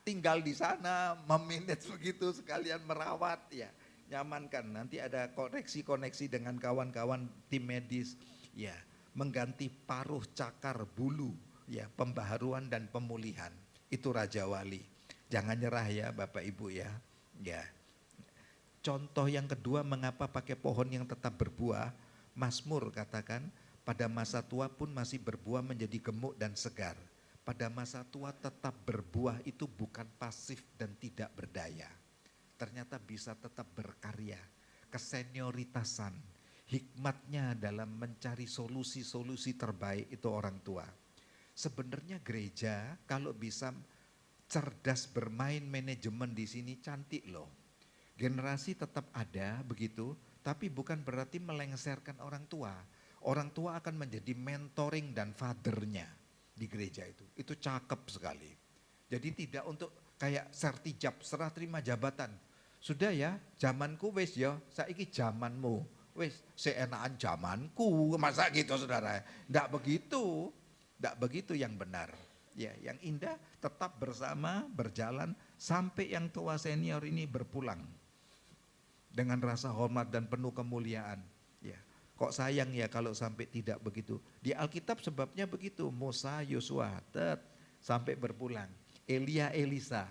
tinggal di sana, memanage begitu, sekalian merawat ya, nyamankan. Nanti ada koneksi-koneksi dengan kawan-kawan tim medis, ya mengganti paruh, cakar, bulu, ya pembaharuan dan pemulihan. Itu Raja Wali. Jangan nyerah ya Bapak Ibu ya. Ya. Contoh yang kedua mengapa pakai pohon yang tetap berbuah, Mazmur katakan, pada masa tua pun masih berbuah menjadi gemuk dan segar. Pada masa tua tetap berbuah itu bukan pasif dan tidak berdaya. Ternyata bisa tetap berkarya. Kesenioritasan, hikmatnya dalam mencari solusi-solusi terbaik itu orang tua. Sebenarnya gereja kalau bisa cerdas bermain manajemen di sini cantik loh. Generasi tetap ada begitu, tapi bukan berarti melengsarkan orang tua. Orang tua akan menjadi mentoring dan fathernya di gereja itu. Itu cakep sekali. Jadi tidak untuk kayak sertijab, serah terima jabatan. Sudah ya, zamanku wis ya, saiki zamanmu. Wis seenakan zamanku, masa gitu saudara? Tidak begitu, tidak begitu yang benar. Ya, yang indah tetap bersama, berjalan sampai yang tua senior ini berpulang dengan rasa hormat dan penuh kemuliaan. Ya, kok sayang ya kalau sampai tidak begitu. Di Alkitab sebabnya begitu. Musa, Yosua, sampai berpulang. Elia, Elisa.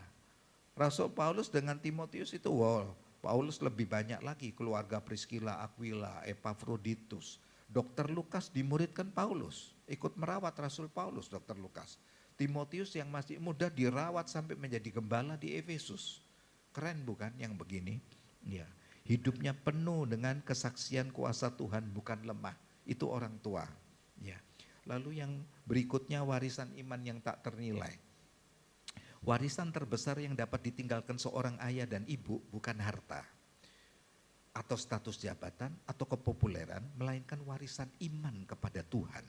Rasul Paulus dengan Timotius itu, wow, Paulus lebih banyak lagi. Keluarga Priscilla, Aquila, Epaphroditus. Dokter Lukas dimuridkan Paulus. Ikut merawat Rasul Paulus, Dokter Lukas. Timotius yang masih muda dirawat sampai menjadi gembala di Efesus. Keren bukan yang begini? Ya. Hidupnya penuh dengan kesaksian kuasa Tuhan, bukan lemah. Itu orang tua. Ya. Lalu yang berikutnya warisan iman yang tak ternilai. Warisan terbesar yang dapat ditinggalkan seorang ayah dan ibu bukan harta atau status jabatan atau kepopuleran, melainkan warisan iman kepada Tuhan.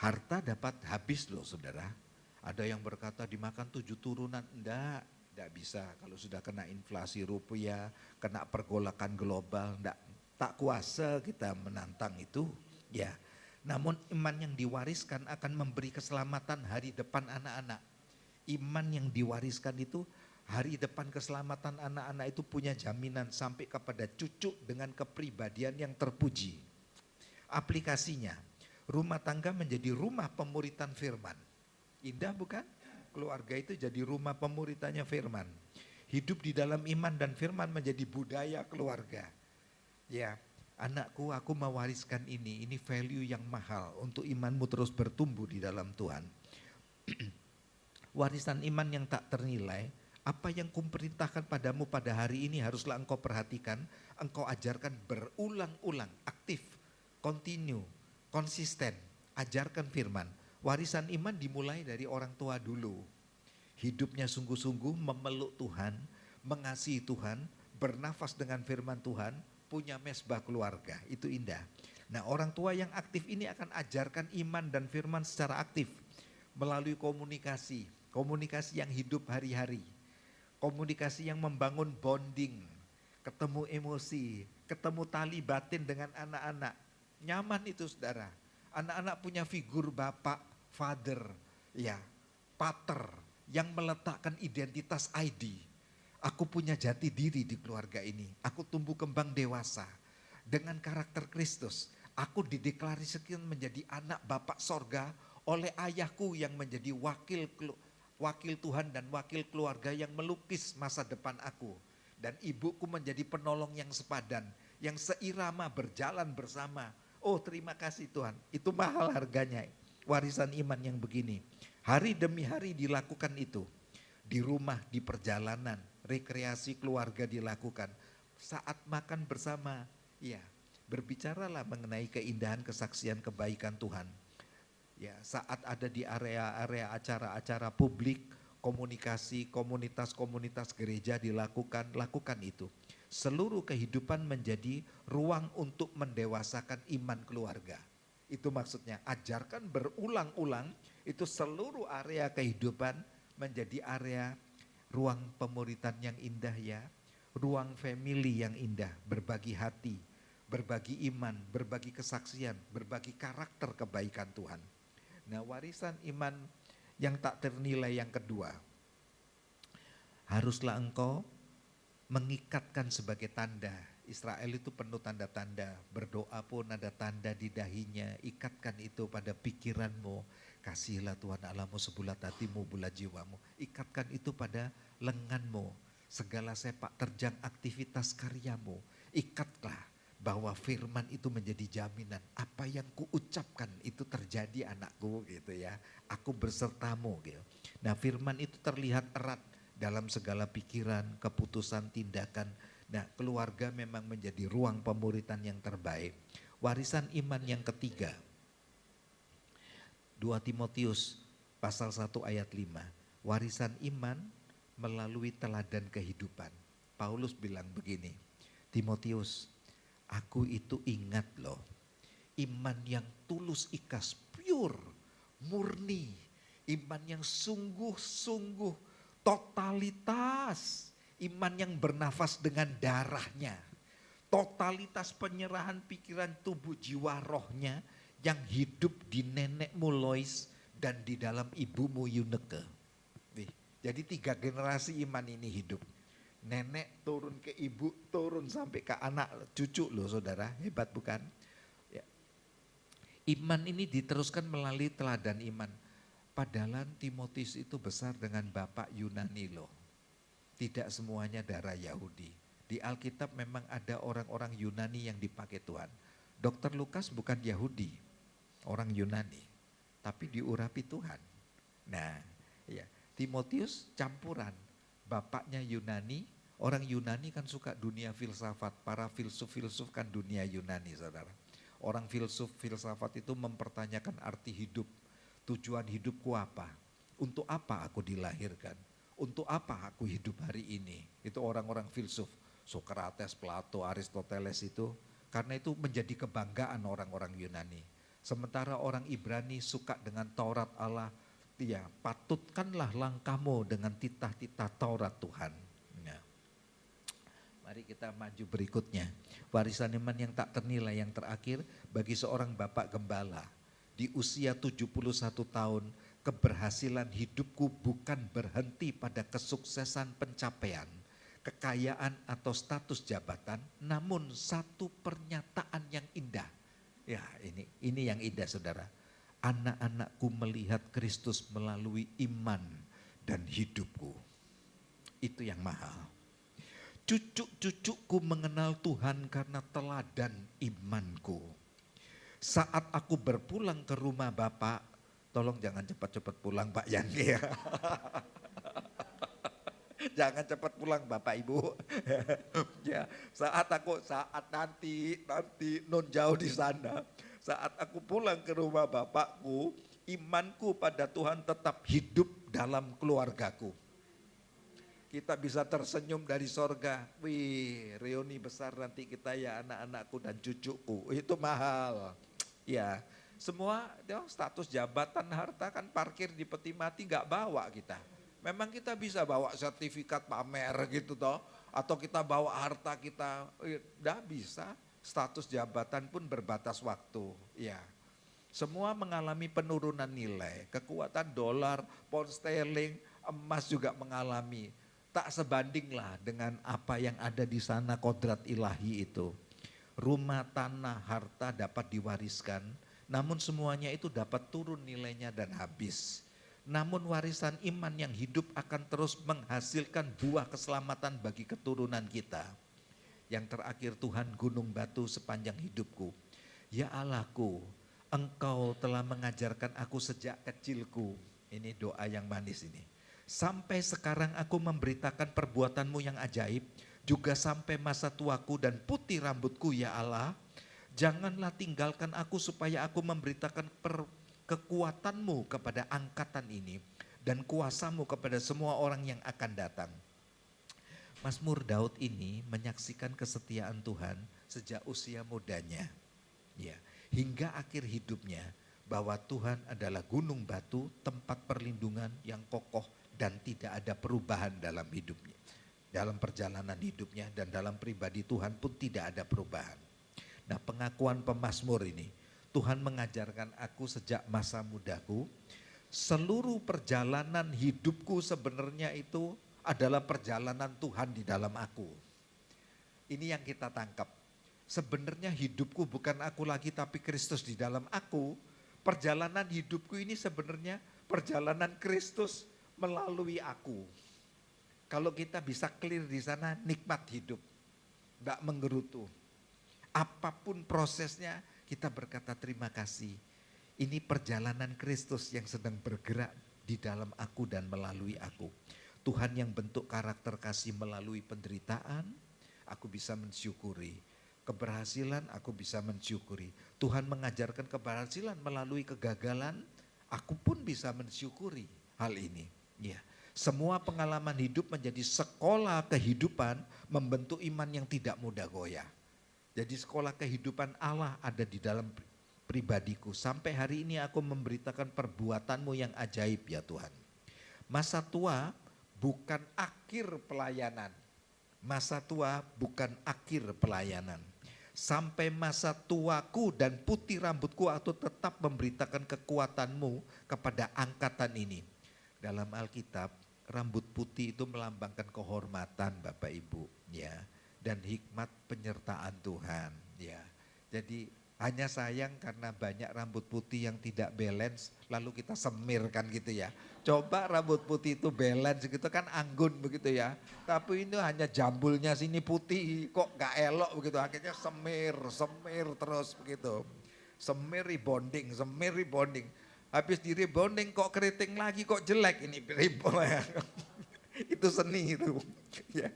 Harta dapat habis loh saudara. Ada yang berkata dimakan 7 turunan, enggak bisa. Kalau sudah kena inflasi rupiah, kena pergolakan global, tak kuasa kita menantang itu. Ya, namun iman yang diwariskan akan memberi keselamatan hari depan anak-anak. Iman yang diwariskan itu hari depan keselamatan anak-anak itu punya jaminan sampai kepada cucu dengan kepribadian yang terpuji. Aplikasinya, rumah tangga menjadi rumah pemuritan firman. Indah bukan? Keluarga itu jadi rumah pemuritannya firman. Hidup di dalam iman dan firman menjadi budaya keluarga. Ya, anakku, aku mewariskan ini value yang mahal untuk imanmu terus bertumbuh di dalam Tuhan. Warisan iman yang tak ternilai, apa yang kuperintahkan padamu pada hari ini haruslah engkau perhatikan, engkau ajarkan berulang-ulang, aktif, continue, konsisten, ajarkan firman. Warisan iman dimulai dari orang tua dulu. Hidupnya sungguh-sungguh memeluk Tuhan, mengasihi Tuhan, bernafas dengan firman Tuhan, punya mesbah keluarga, itu indah. Nah, orang tua yang aktif ini akan ajarkan iman dan firman secara aktif melalui komunikasi yang hidup hari-hari. Komunikasi yang membangun bonding, ketemu emosi, ketemu tali batin dengan anak-anak. Nyaman itu saudara. Anak-anak punya figur bapak, father, ya, pater yang meletakkan identitas ID. Aku punya jati diri di keluarga ini. Aku tumbuh kembang dewasa dengan karakter Kristus. Aku dideklarasikan menjadi anak bapak sorga oleh ayahku yang menjadi wakil Tuhan dan wakil keluarga yang melukis masa depan aku. Dan ibuku menjadi penolong yang sepadan, yang seirama berjalan bersama. Oh, terima kasih Tuhan, itu mahal harganya. Warisan iman yang begini, hari demi hari dilakukan itu. Di rumah, di perjalanan, rekreasi keluarga dilakukan. Saat makan bersama, ya, berbicaralah mengenai keindahan kesaksian kebaikan Tuhan. Ya, saat ada di area-area acara-acara publik, komunikasi, komunitas-komunitas gereja lakukan itu. Seluruh kehidupan menjadi ruang untuk mendewasakan iman keluarga. Itu maksudnya, ajarkan berulang-ulang, itu seluruh area kehidupan menjadi area ruang pemuritan yang indah ya. Ruang family yang indah, berbagi hati, berbagi iman, berbagi kesaksian, berbagi karakter kebaikan Tuhan. Nah, warisan iman yang tak ternilai yang kedua, haruslah engkau mengikatkan sebagai tanda. Israel itu penuh tanda-tanda, berdoa pun ada tanda di dahinya. Ikatkan itu pada pikiranmu, kasihilah Tuhan Allahmu sebulat hatimu, bulat jiwamu. Ikatkan itu pada lenganmu, segala sepak terjang aktivitas karyamu. Ikatlah bahwa firman itu menjadi jaminan. Apa yang kuucapkan itu terjadi anakku gitu ya. Aku bersertamu gitu. Nah, firman itu terlihat erat dalam segala pikiran, keputusan, tindakan. Nah, keluarga memang menjadi ruang pemuritan yang terbaik. Warisan iman yang ketiga, 2 Timotius pasal 1 ayat 5. Warisan iman melalui teladan kehidupan. Paulus bilang begini, Timotius, aku itu ingat loh, iman yang tulus ikhlas, pure, murni, iman yang sungguh-sungguh Totalitas iman yang bernafas dengan darahnya. Totalitas penyerahan pikiran, tubuh, jiwa, rohnya yang hidup di nenekmu Lois dan di dalam ibumu Yuneke. Jadi 3 generasi iman ini hidup. Nenek turun ke ibu, turun sampai ke anak cucu loh saudara, hebat bukan? Ya. Iman ini diteruskan melalui teladan iman. Padahal Timotius itu besar dengan bapak Yunani loh. Tidak semuanya darah Yahudi. Di Alkitab memang ada orang-orang Yunani yang dipakai Tuhan. Dokter Lukas bukan Yahudi, orang Yunani. Tapi diurapi Tuhan. Nah ya, Timotius campuran. Bapaknya Yunani, orang Yunani kan suka dunia filsafat. Para filsuf-filsuf kan dunia Yunani saudara. Orang filsafat itu mempertanyakan arti hidup. Tujuan hidupku apa? Untuk apa aku dilahirkan? Untuk apa aku hidup hari ini? Itu orang-orang filsuf. Sokrates, Plato, Aristoteles itu. Karena itu menjadi kebanggaan orang-orang Yunani. Sementara orang Ibrani suka dengan Taurat Allah. Ya, patutkanlah langkahmu dengan titah-titah Taurat Tuhan. Nah, mari kita maju berikutnya. Warisan iman yang tak ternilai yang terakhir bagi seorang bapak gembala. Di usia 71 tahun, keberhasilan hidupku bukan berhenti pada kesuksesan pencapaian, kekayaan atau status jabatan, namun satu pernyataan yang indah. Ya, ini yang indah saudara. Anak-anakku melihat Kristus melalui iman dan hidupku. Itu yang mahal. Cucu-cucuku mengenal Tuhan karena teladan imanku. Saat aku berpulang ke rumah Bapak, tolong jangan cepat-cepat pulang Pak Yangge ya. Jangan cepat pulang Bapak Ibu. Ya, saat nanti non jauh di sana. Saat aku pulang ke rumah Bapakku, imanku pada Tuhan tetap hidup dalam keluargaku. Kita bisa tersenyum dari sorga. Wih, reuni besar nanti kita ya anak-anakku dan cucuku. Itu mahal. Ya, semua status jabatan harta kan parkir di peti mati gak bawa kita. Memang kita bisa bawa sertifikat pamer gitu toh. Atau kita bawa harta kita, gak bisa. Status jabatan pun berbatas waktu. Ya, semua mengalami penurunan nilai. Kekuatan dolar, pound sterling, emas juga mengalami. Tak sebandinglah dengan apa yang ada di sana kodrat ilahi itu. Rumah, tanah, harta dapat diwariskan. Namun semuanya itu dapat turun nilainya dan habis. Namun warisan iman yang hidup akan terus menghasilkan buah keselamatan bagi keturunan kita. Yang terakhir Tuhan gunung batu sepanjang hidupku. Ya Allahku, Engkau telah mengajarkan aku sejak kecilku. Ini doa yang manis ini. Sampai sekarang aku memberitakan perbuatanmu yang ajaib. Juga sampai masa tuaku dan putih rambutku ya Allah. Janganlah tinggalkan aku supaya aku memberitakan kekuatanmu kepada angkatan ini. Dan kuasamu kepada semua orang yang akan datang. Mazmur Daud ini menyaksikan kesetiaan Tuhan sejak usia mudanya. Ya, hingga akhir hidupnya bahwa Tuhan adalah gunung batu, tempat perlindungan yang kokoh dan tidak ada perubahan dalam hidupnya. Dalam perjalanan hidupnya dan dalam pribadi Tuhan pun tidak ada perubahan. Nah, pengakuan pemazmur ini, Tuhan mengajarkan aku sejak masa mudaku, seluruh perjalanan hidupku sebenarnya itu adalah perjalanan Tuhan di dalam aku. Ini yang kita tangkap. Sebenarnya hidupku bukan aku lagi tapi Kristus di dalam aku. Perjalanan hidupku ini sebenarnya perjalanan Kristus melalui aku. Kalau kita bisa clear di sana, nikmat hidup. Enggak menggerutu. Apapun prosesnya kita berkata terima kasih. Ini perjalanan Kristus yang sedang bergerak di dalam aku dan melalui aku. Tuhan yang bentuk karakter kasih melalui penderitaan, aku bisa mensyukuri. Keberhasilan, aku bisa mensyukuri. Tuhan mengajarkan keberhasilan melalui kegagalan, aku pun bisa mensyukuri hal ini. Ya, semua pengalaman hidup menjadi sekolah kehidupan, membentuk iman yang tidak mudah goyah. Jadi sekolah kehidupan Allah ada di dalam pribadiku. Sampai hari ini aku memberitakan perbuatanmu yang ajaib ya Tuhan. Masa tua bukan akhir pelayanan. Masa tua bukan akhir pelayanan. Sampai masa tuaku dan putih rambutku aku tetap memberitakan kekuatanmu kepada angkatan ini. Dalam Alkitab, rambut putih itu melambangkan kehormatan Bapak Ibu, ya, dan hikmat penyertaan Tuhan, ya. Jadi hanya sayang karena banyak rambut putih yang tidak balance, lalu kita semirkan gitu ya. Coba rambut putih itu balance gitu kan anggun begitu ya. Tapi ini hanya jambulnya sini putih kok gak elok begitu. Akhirnya semir terus begitu. Semir rebonding. Habis di rebonding kok keriting lagi kok jelek ini rebonding. Itu seni itu. Ya.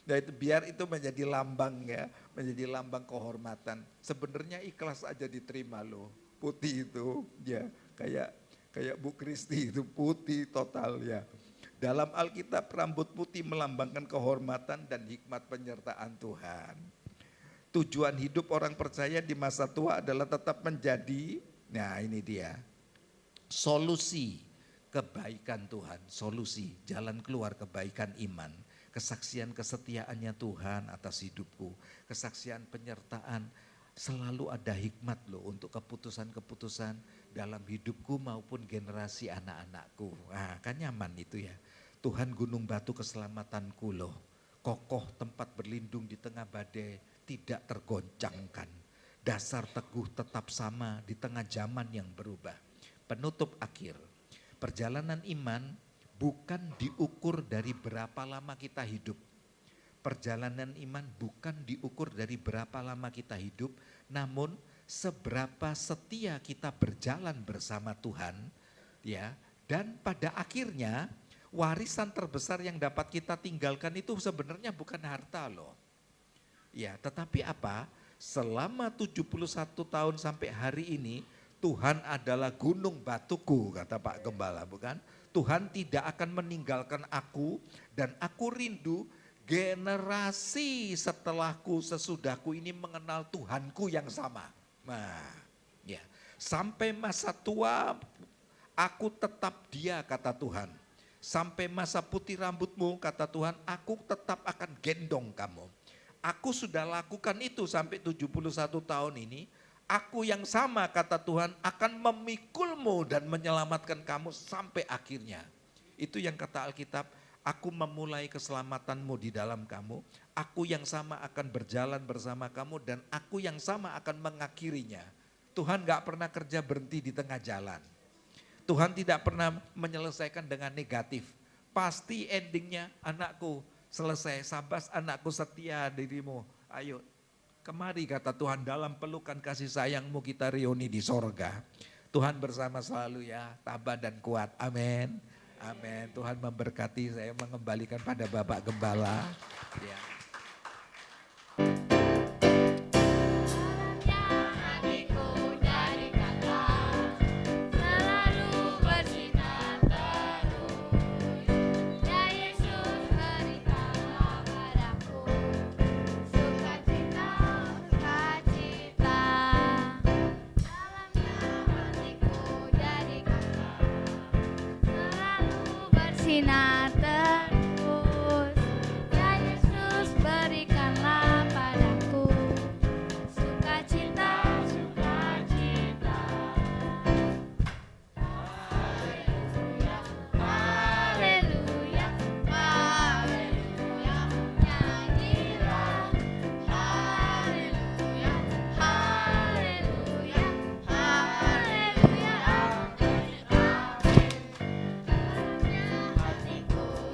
Nah itu biar itu menjadi lambang ya. Menjadi lambang kehormatan. Sebenarnya ikhlas aja diterima loh. Putih itu ya kayak Bu Kristi itu putih total ya. Dalam Alkitab rambut putih melambangkan kehormatan dan hikmat penyertaan Tuhan. Tujuan hidup orang percaya di masa tua adalah tetap menjadi, nah ini dia, solusi kebaikan Tuhan, solusi jalan keluar kebaikan iman. Kesaksian kesetiaannya Tuhan atas hidupku, kesaksian penyertaan, selalu ada hikmat loh untuk keputusan-keputusan dalam hidupku maupun generasi anak-anakku. Nah, kan nyaman itu ya. Tuhan gunung batu keselamatanku loh. Kokoh tempat berlindung di tengah badai, tidak tergoncangkan. Dasar teguh tetap sama di tengah zaman yang berubah. Penutup akhir. Perjalanan iman bukan diukur dari berapa lama kita hidup. Perjalanan iman bukan diukur dari berapa lama kita hidup, namun seberapa setia kita berjalan bersama Tuhan, ya. Dan pada akhirnya warisan terbesar yang dapat kita tinggalkan itu sebenarnya bukan harta loh. Ya, tetapi apa? Selama 71 tahun sampai hari ini Tuhan adalah gunung batuku, kata Pak Gembala, bukan? Tuhan tidak akan meninggalkan aku dan aku rindu generasi setelahku, sesudahku ini mengenal Tuhanku yang sama. Nah, ya, sampai masa tua aku tetap dia, kata Tuhan. Sampai masa putih rambutmu, kata Tuhan, aku tetap akan gendong kamu. Aku sudah lakukan itu sampai 71 tahun ini. Aku yang sama, kata Tuhan, akan memikulmu dan menyelamatkan kamu sampai akhirnya. Itu yang kata Alkitab, aku memulai keselamatanmu di dalam kamu. Aku yang sama akan berjalan bersama kamu dan aku yang sama akan mengakhirinya. Tuhan gak pernah kerja berhenti di tengah jalan. Tuhan tidak pernah menyelesaikan dengan negatif. Pasti endingnya anakku selesai, sabas anakku setia dirimu. Ayo kemari, kata Tuhan, dalam pelukan kasih sayangmu kita reuni di sorga. Tuhan bersama selalu ya, tabah dan kuat. Amin. Amin. Tuhan memberkati, saya mengembalikan pada Bapak Gembala. Ya. Sinar terus, ya Yesus berikanlah padaku sukacita, sukacita. Haleluya, haleluya, haleluya, nyanyilah. Haleluya, haleluya, haleluya. Hatiku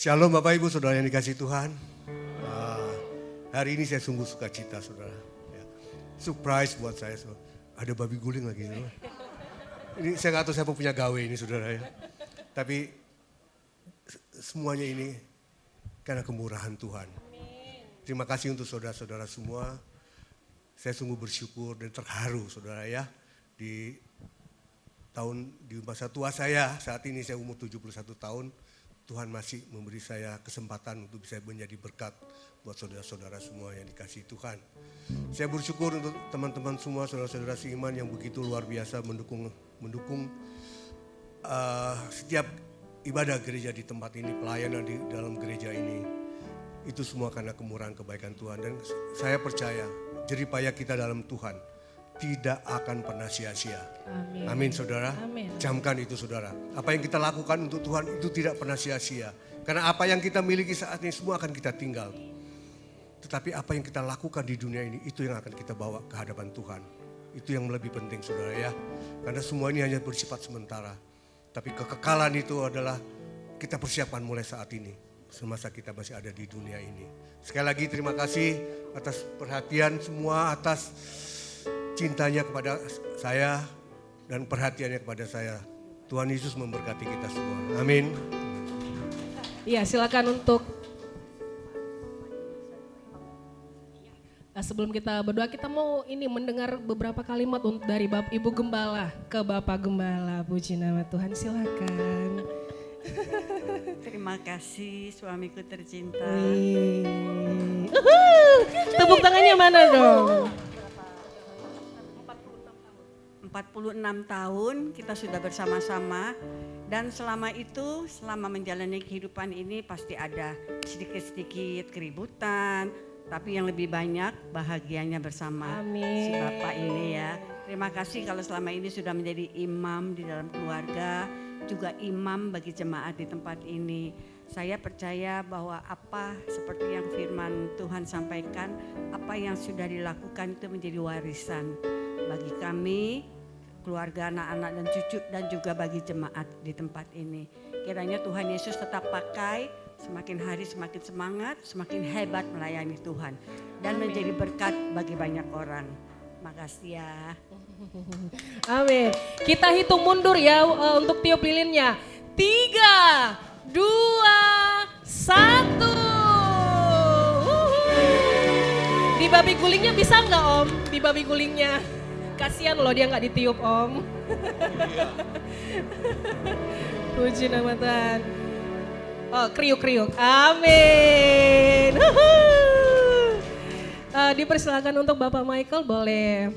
Shalom Bapak Ibu Saudara yang dikasihi Tuhan. Hari ini saya sungguh sukacita saudara. Ya. Surprise buat saya. Ada babi guling lagi. Saudara. Ini saya nggak tahu siapa punya gawe ini saudara ya. Tapi semuanya ini karena kemurahan Tuhan. Terima kasih untuk saudara-saudara semua. Saya sungguh bersyukur dan terharu saudara ya. Di masa tua saya, saat ini saya umur 71 tahun. Tuhan masih memberi saya kesempatan untuk bisa menjadi berkat buat saudara-saudara semua yang dikasihi Tuhan. Saya bersyukur untuk teman-teman semua, saudara-saudara seiman yang begitu luar biasa mendukung setiap ibadah gereja di tempat ini, pelayanan di dalam gereja ini. Itu semua karena kemurahan kebaikan Tuhan. Dan saya percaya jerih payah kita dalam Tuhan tidak akan pernah sia-sia. Amin. Amin saudara. Amin. Camkan itu saudara. Apa yang kita lakukan untuk Tuhan itu tidak pernah sia-sia. Karena apa yang kita miliki saat ini semua akan kita tinggal. Tetapi apa yang kita lakukan di dunia ini itu yang akan kita bawa ke hadapan Tuhan. Itu yang lebih penting saudara ya. Karena semua ini hanya bersifat sementara. Tapi kekekalan itu adalah kita persiapkan mulai saat ini. Semasa kita masih ada di dunia ini. Sekali lagi terima kasih atas perhatian semua, atas cintanya kepada saya dan perhatiannya kepada saya. Tuhan Yesus memberkati kita semua. Amin. Iya, silakan untuk sebelum kita berdoa, kita mau ini mendengar beberapa kalimat dari Ibu Gembala ke Bapak Gembala. Puji nama Tuhan, silakan. Terima kasih suamiku tercinta. Tepuk tangannya mana dong? 46 tahun kita sudah bersama-sama dan selama itu, selama menjalani kehidupan ini pasti ada sedikit-sedikit keributan, tapi yang lebih banyak bahagianya bersama Amin. si Bapak ini ya. Terima kasih kalau selama ini sudah menjadi imam di dalam keluarga, juga imam bagi jemaat di tempat ini. Saya percaya bahwa apa seperti yang firman Tuhan sampaikan, apa yang sudah dilakukan itu menjadi warisan bagi kami, keluarga, anak-anak dan cucu, dan juga bagi jemaat di tempat ini. Kiranya Tuhan Yesus tetap pakai, semakin hari semakin semangat, semakin hebat melayani Tuhan. Dan menjadi berkat bagi banyak orang. Makasih ya. Amin. Kita hitung mundur ya untuk tiup lilinnya. 3, 2, 1. Di babi gulingnya bisa nggak Om? Di babi gulingnya. Kasihan loh dia nggak ditiup Om. Puji nama Tuhan. Oh kriuk-kriuk. Amin. Dipersilakan untuk Bapak Michael, boleh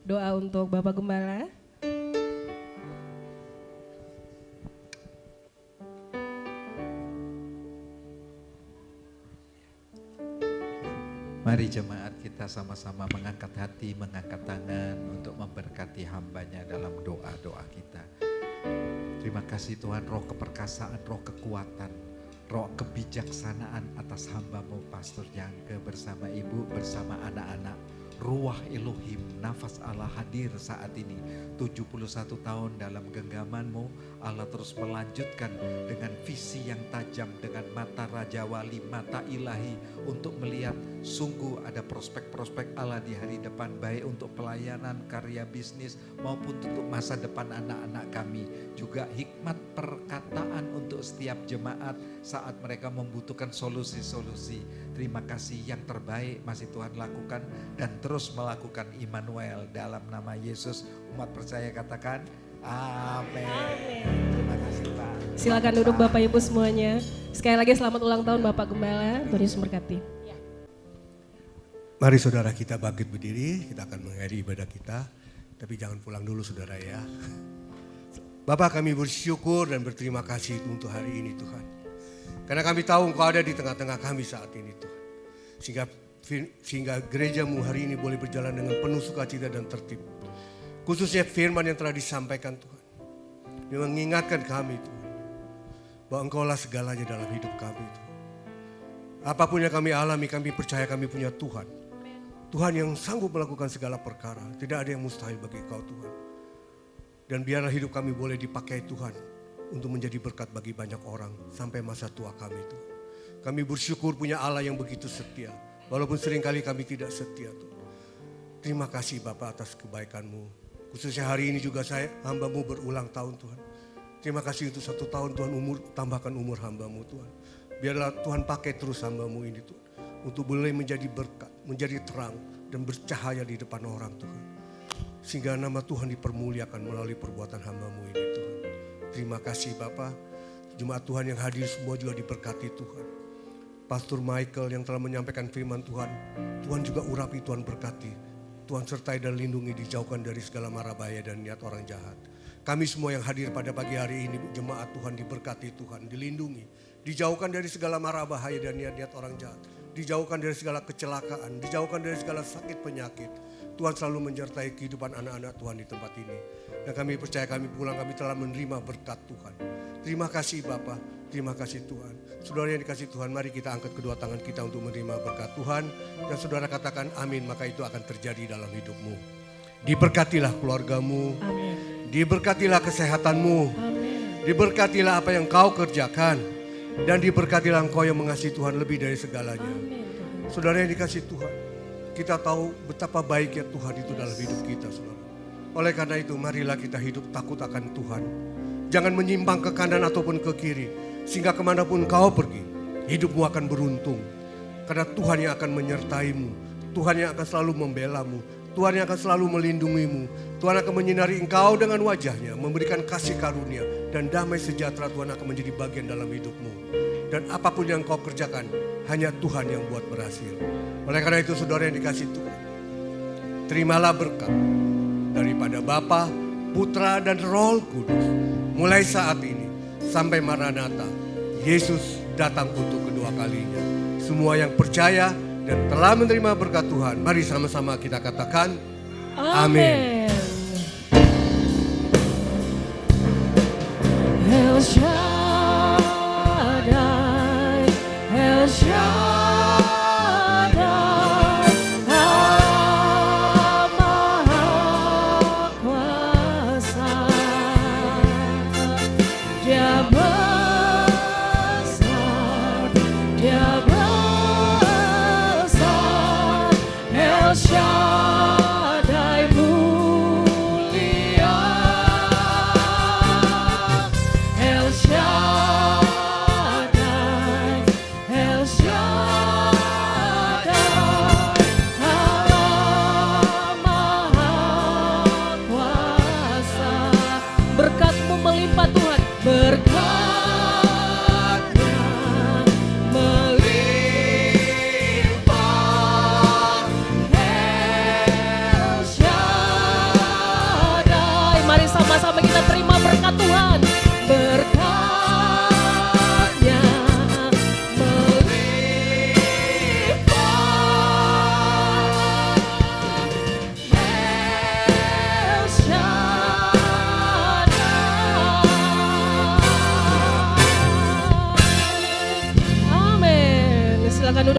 doa untuk Bapak Gembala. Mari jemaat kita sama-sama mengangkat hati, mengangkat tangan untuk memberkati hambanya dalam doa-doa kita. Terima kasih Tuhan, roh keperkasaan, roh kekuatan, roh kebijaksanaan atas hambamu Pastor Jangke bersama ibu, bersama anak-anak. Ruah Elohim, nafas Allah hadir saat ini. 71 tahun dalam genggamanmu, Allah terus melanjutkan dengan visi yang tajam, dengan mata Raja Wali, mata ilahi untuk melihat sungguh ada prospek-prospek Allah di hari depan, baik untuk pelayanan, karya bisnis maupun untuk masa depan anak-anak kami. Juga hikmat perkataan untuk setiap jemaat saat mereka membutuhkan solusi-solusi. Terima kasih, yang terbaik masih Tuhan lakukan dan terus melakukan. Immanuel, dalam nama Yesus umat percaya katakan amin. Terima kasih Pak. Silakan duduk Bapak Ibu semuanya. Sekali lagi selamat ulang tahun Bapak Gembala. Tuhan Yesus memberkati. Mari saudara kita bangkit berdiri, kita akan mengakhiri ibadah kita. Tapi jangan pulang dulu saudara ya. Bapak, kami bersyukur dan berterima kasih untuk hari ini Tuhan. Karena kami tahu Engkau ada di tengah-tengah kami saat ini Tuhan. Sehingga gerejamu hari ini boleh berjalan dengan penuh sukacita dan tertib. Khususnya firman yang telah disampaikan Tuhan. Yang mengingatkan kami Tuhan. Bahwa Engkaulah segalanya dalam hidup kami Tuhan. Apapun yang kami alami, kami percaya kami punya Tuhan. Tuhan yang sanggup melakukan segala perkara. Tidak ada yang mustahil bagi Engkau Tuhan. Dan biarlah hidup kami boleh dipakai Tuhan untuk menjadi berkat bagi banyak orang sampai masa tua kami Tuhan. Kami bersyukur punya Allah yang begitu setia. Walaupun seringkali kami tidak setia Tuhan. Terima kasih Bapa atas kebaikan-Mu. Khususnya hari ini juga saya hamba-Mu berulang tahun Tuhan. Terima kasih untuk 1 tahun Tuhan tambahkan umur hamba-Mu Tuhan. Biarlah Tuhan pakai terus hamba-Mu ini Tuhan. Untuk boleh menjadi berkat, menjadi terang dan bercahaya di depan orang Tuhan. Sehingga nama Tuhan dipermuliakan melalui perbuatan hamba-Mu ini Tuhan. Terima kasih Bapa. Jemaat Tuhan yang hadir semua juga diberkati Tuhan. Pastor Michael yang telah menyampaikan firman Tuhan. Tuhan juga urapi, Tuhan berkati. Tuhan sertai dan lindungi, dijauhkan dari segala mara bahaya dan niat orang jahat. Kami semua yang hadir pada pagi hari ini, jemaat Tuhan diberkati Tuhan, dilindungi. Dijauhkan dari segala mara bahaya dan niat-niat orang jahat. Dijauhkan dari segala kecelakaan, dijauhkan dari segala sakit penyakit. Tuhan selalu menyertai kehidupan anak-anak Tuhan di tempat ini. Dan kami percaya kami pulang, kami telah menerima berkat Tuhan. Terima kasih Bapa, terima kasih Tuhan. Saudara yang dikasih Tuhan, mari kita angkat kedua tangan kita untuk menerima berkat Tuhan. Dan saudara katakan amin, maka itu akan terjadi dalam hidupmu. Diberkatilah keluargamu, Amin. diberkatilah kesehatanmu, Amin. diberkatilah apa yang kau kerjakan. Dan diberkatilah engkau yang mengasihi Tuhan lebih dari segalanya. Amin. Tuhan. Saudara yang dikasih Tuhan, kita tahu betapa baiknya Tuhan itu dalam hidup kita, saudara. Oleh karena itu, marilah kita hidup takut akan Tuhan. Jangan menyimpang ke kanan ataupun ke kiri, sehingga kemanapun kau pergi, hidupmu akan beruntung. Karena Tuhan yang akan menyertaimu, Tuhan yang akan selalu membelamu, Tuhan yang akan selalu melindungimu. Tuhan akan menyinari engkau dengan wajahnya, memberikan kasih karunia, dan damai sejahtera Tuhan akan menjadi bagian dalam hidupmu. Dan apapun yang kau kerjakan, hanya Tuhan yang buat berhasil. Oleh karena itu saudara yang dikasih Tuhan, terimalah berkat daripada Bapa, Putra dan Roh Kudus. Mulai saat ini sampai Maranatha, Yesus datang untuk kedua kalinya. Semua yang percaya dan telah menerima berkat Tuhan, mari sama-sama kita katakan amin. El Shaddai, El Shaddai, Allah Maha Kuasa. Dia besar, Dia besar, El Shaddai mulia. El Shaddai, El Shaddai, Allah Maha Kuasa. Berkat-Mu melimpah Tuhan, berkat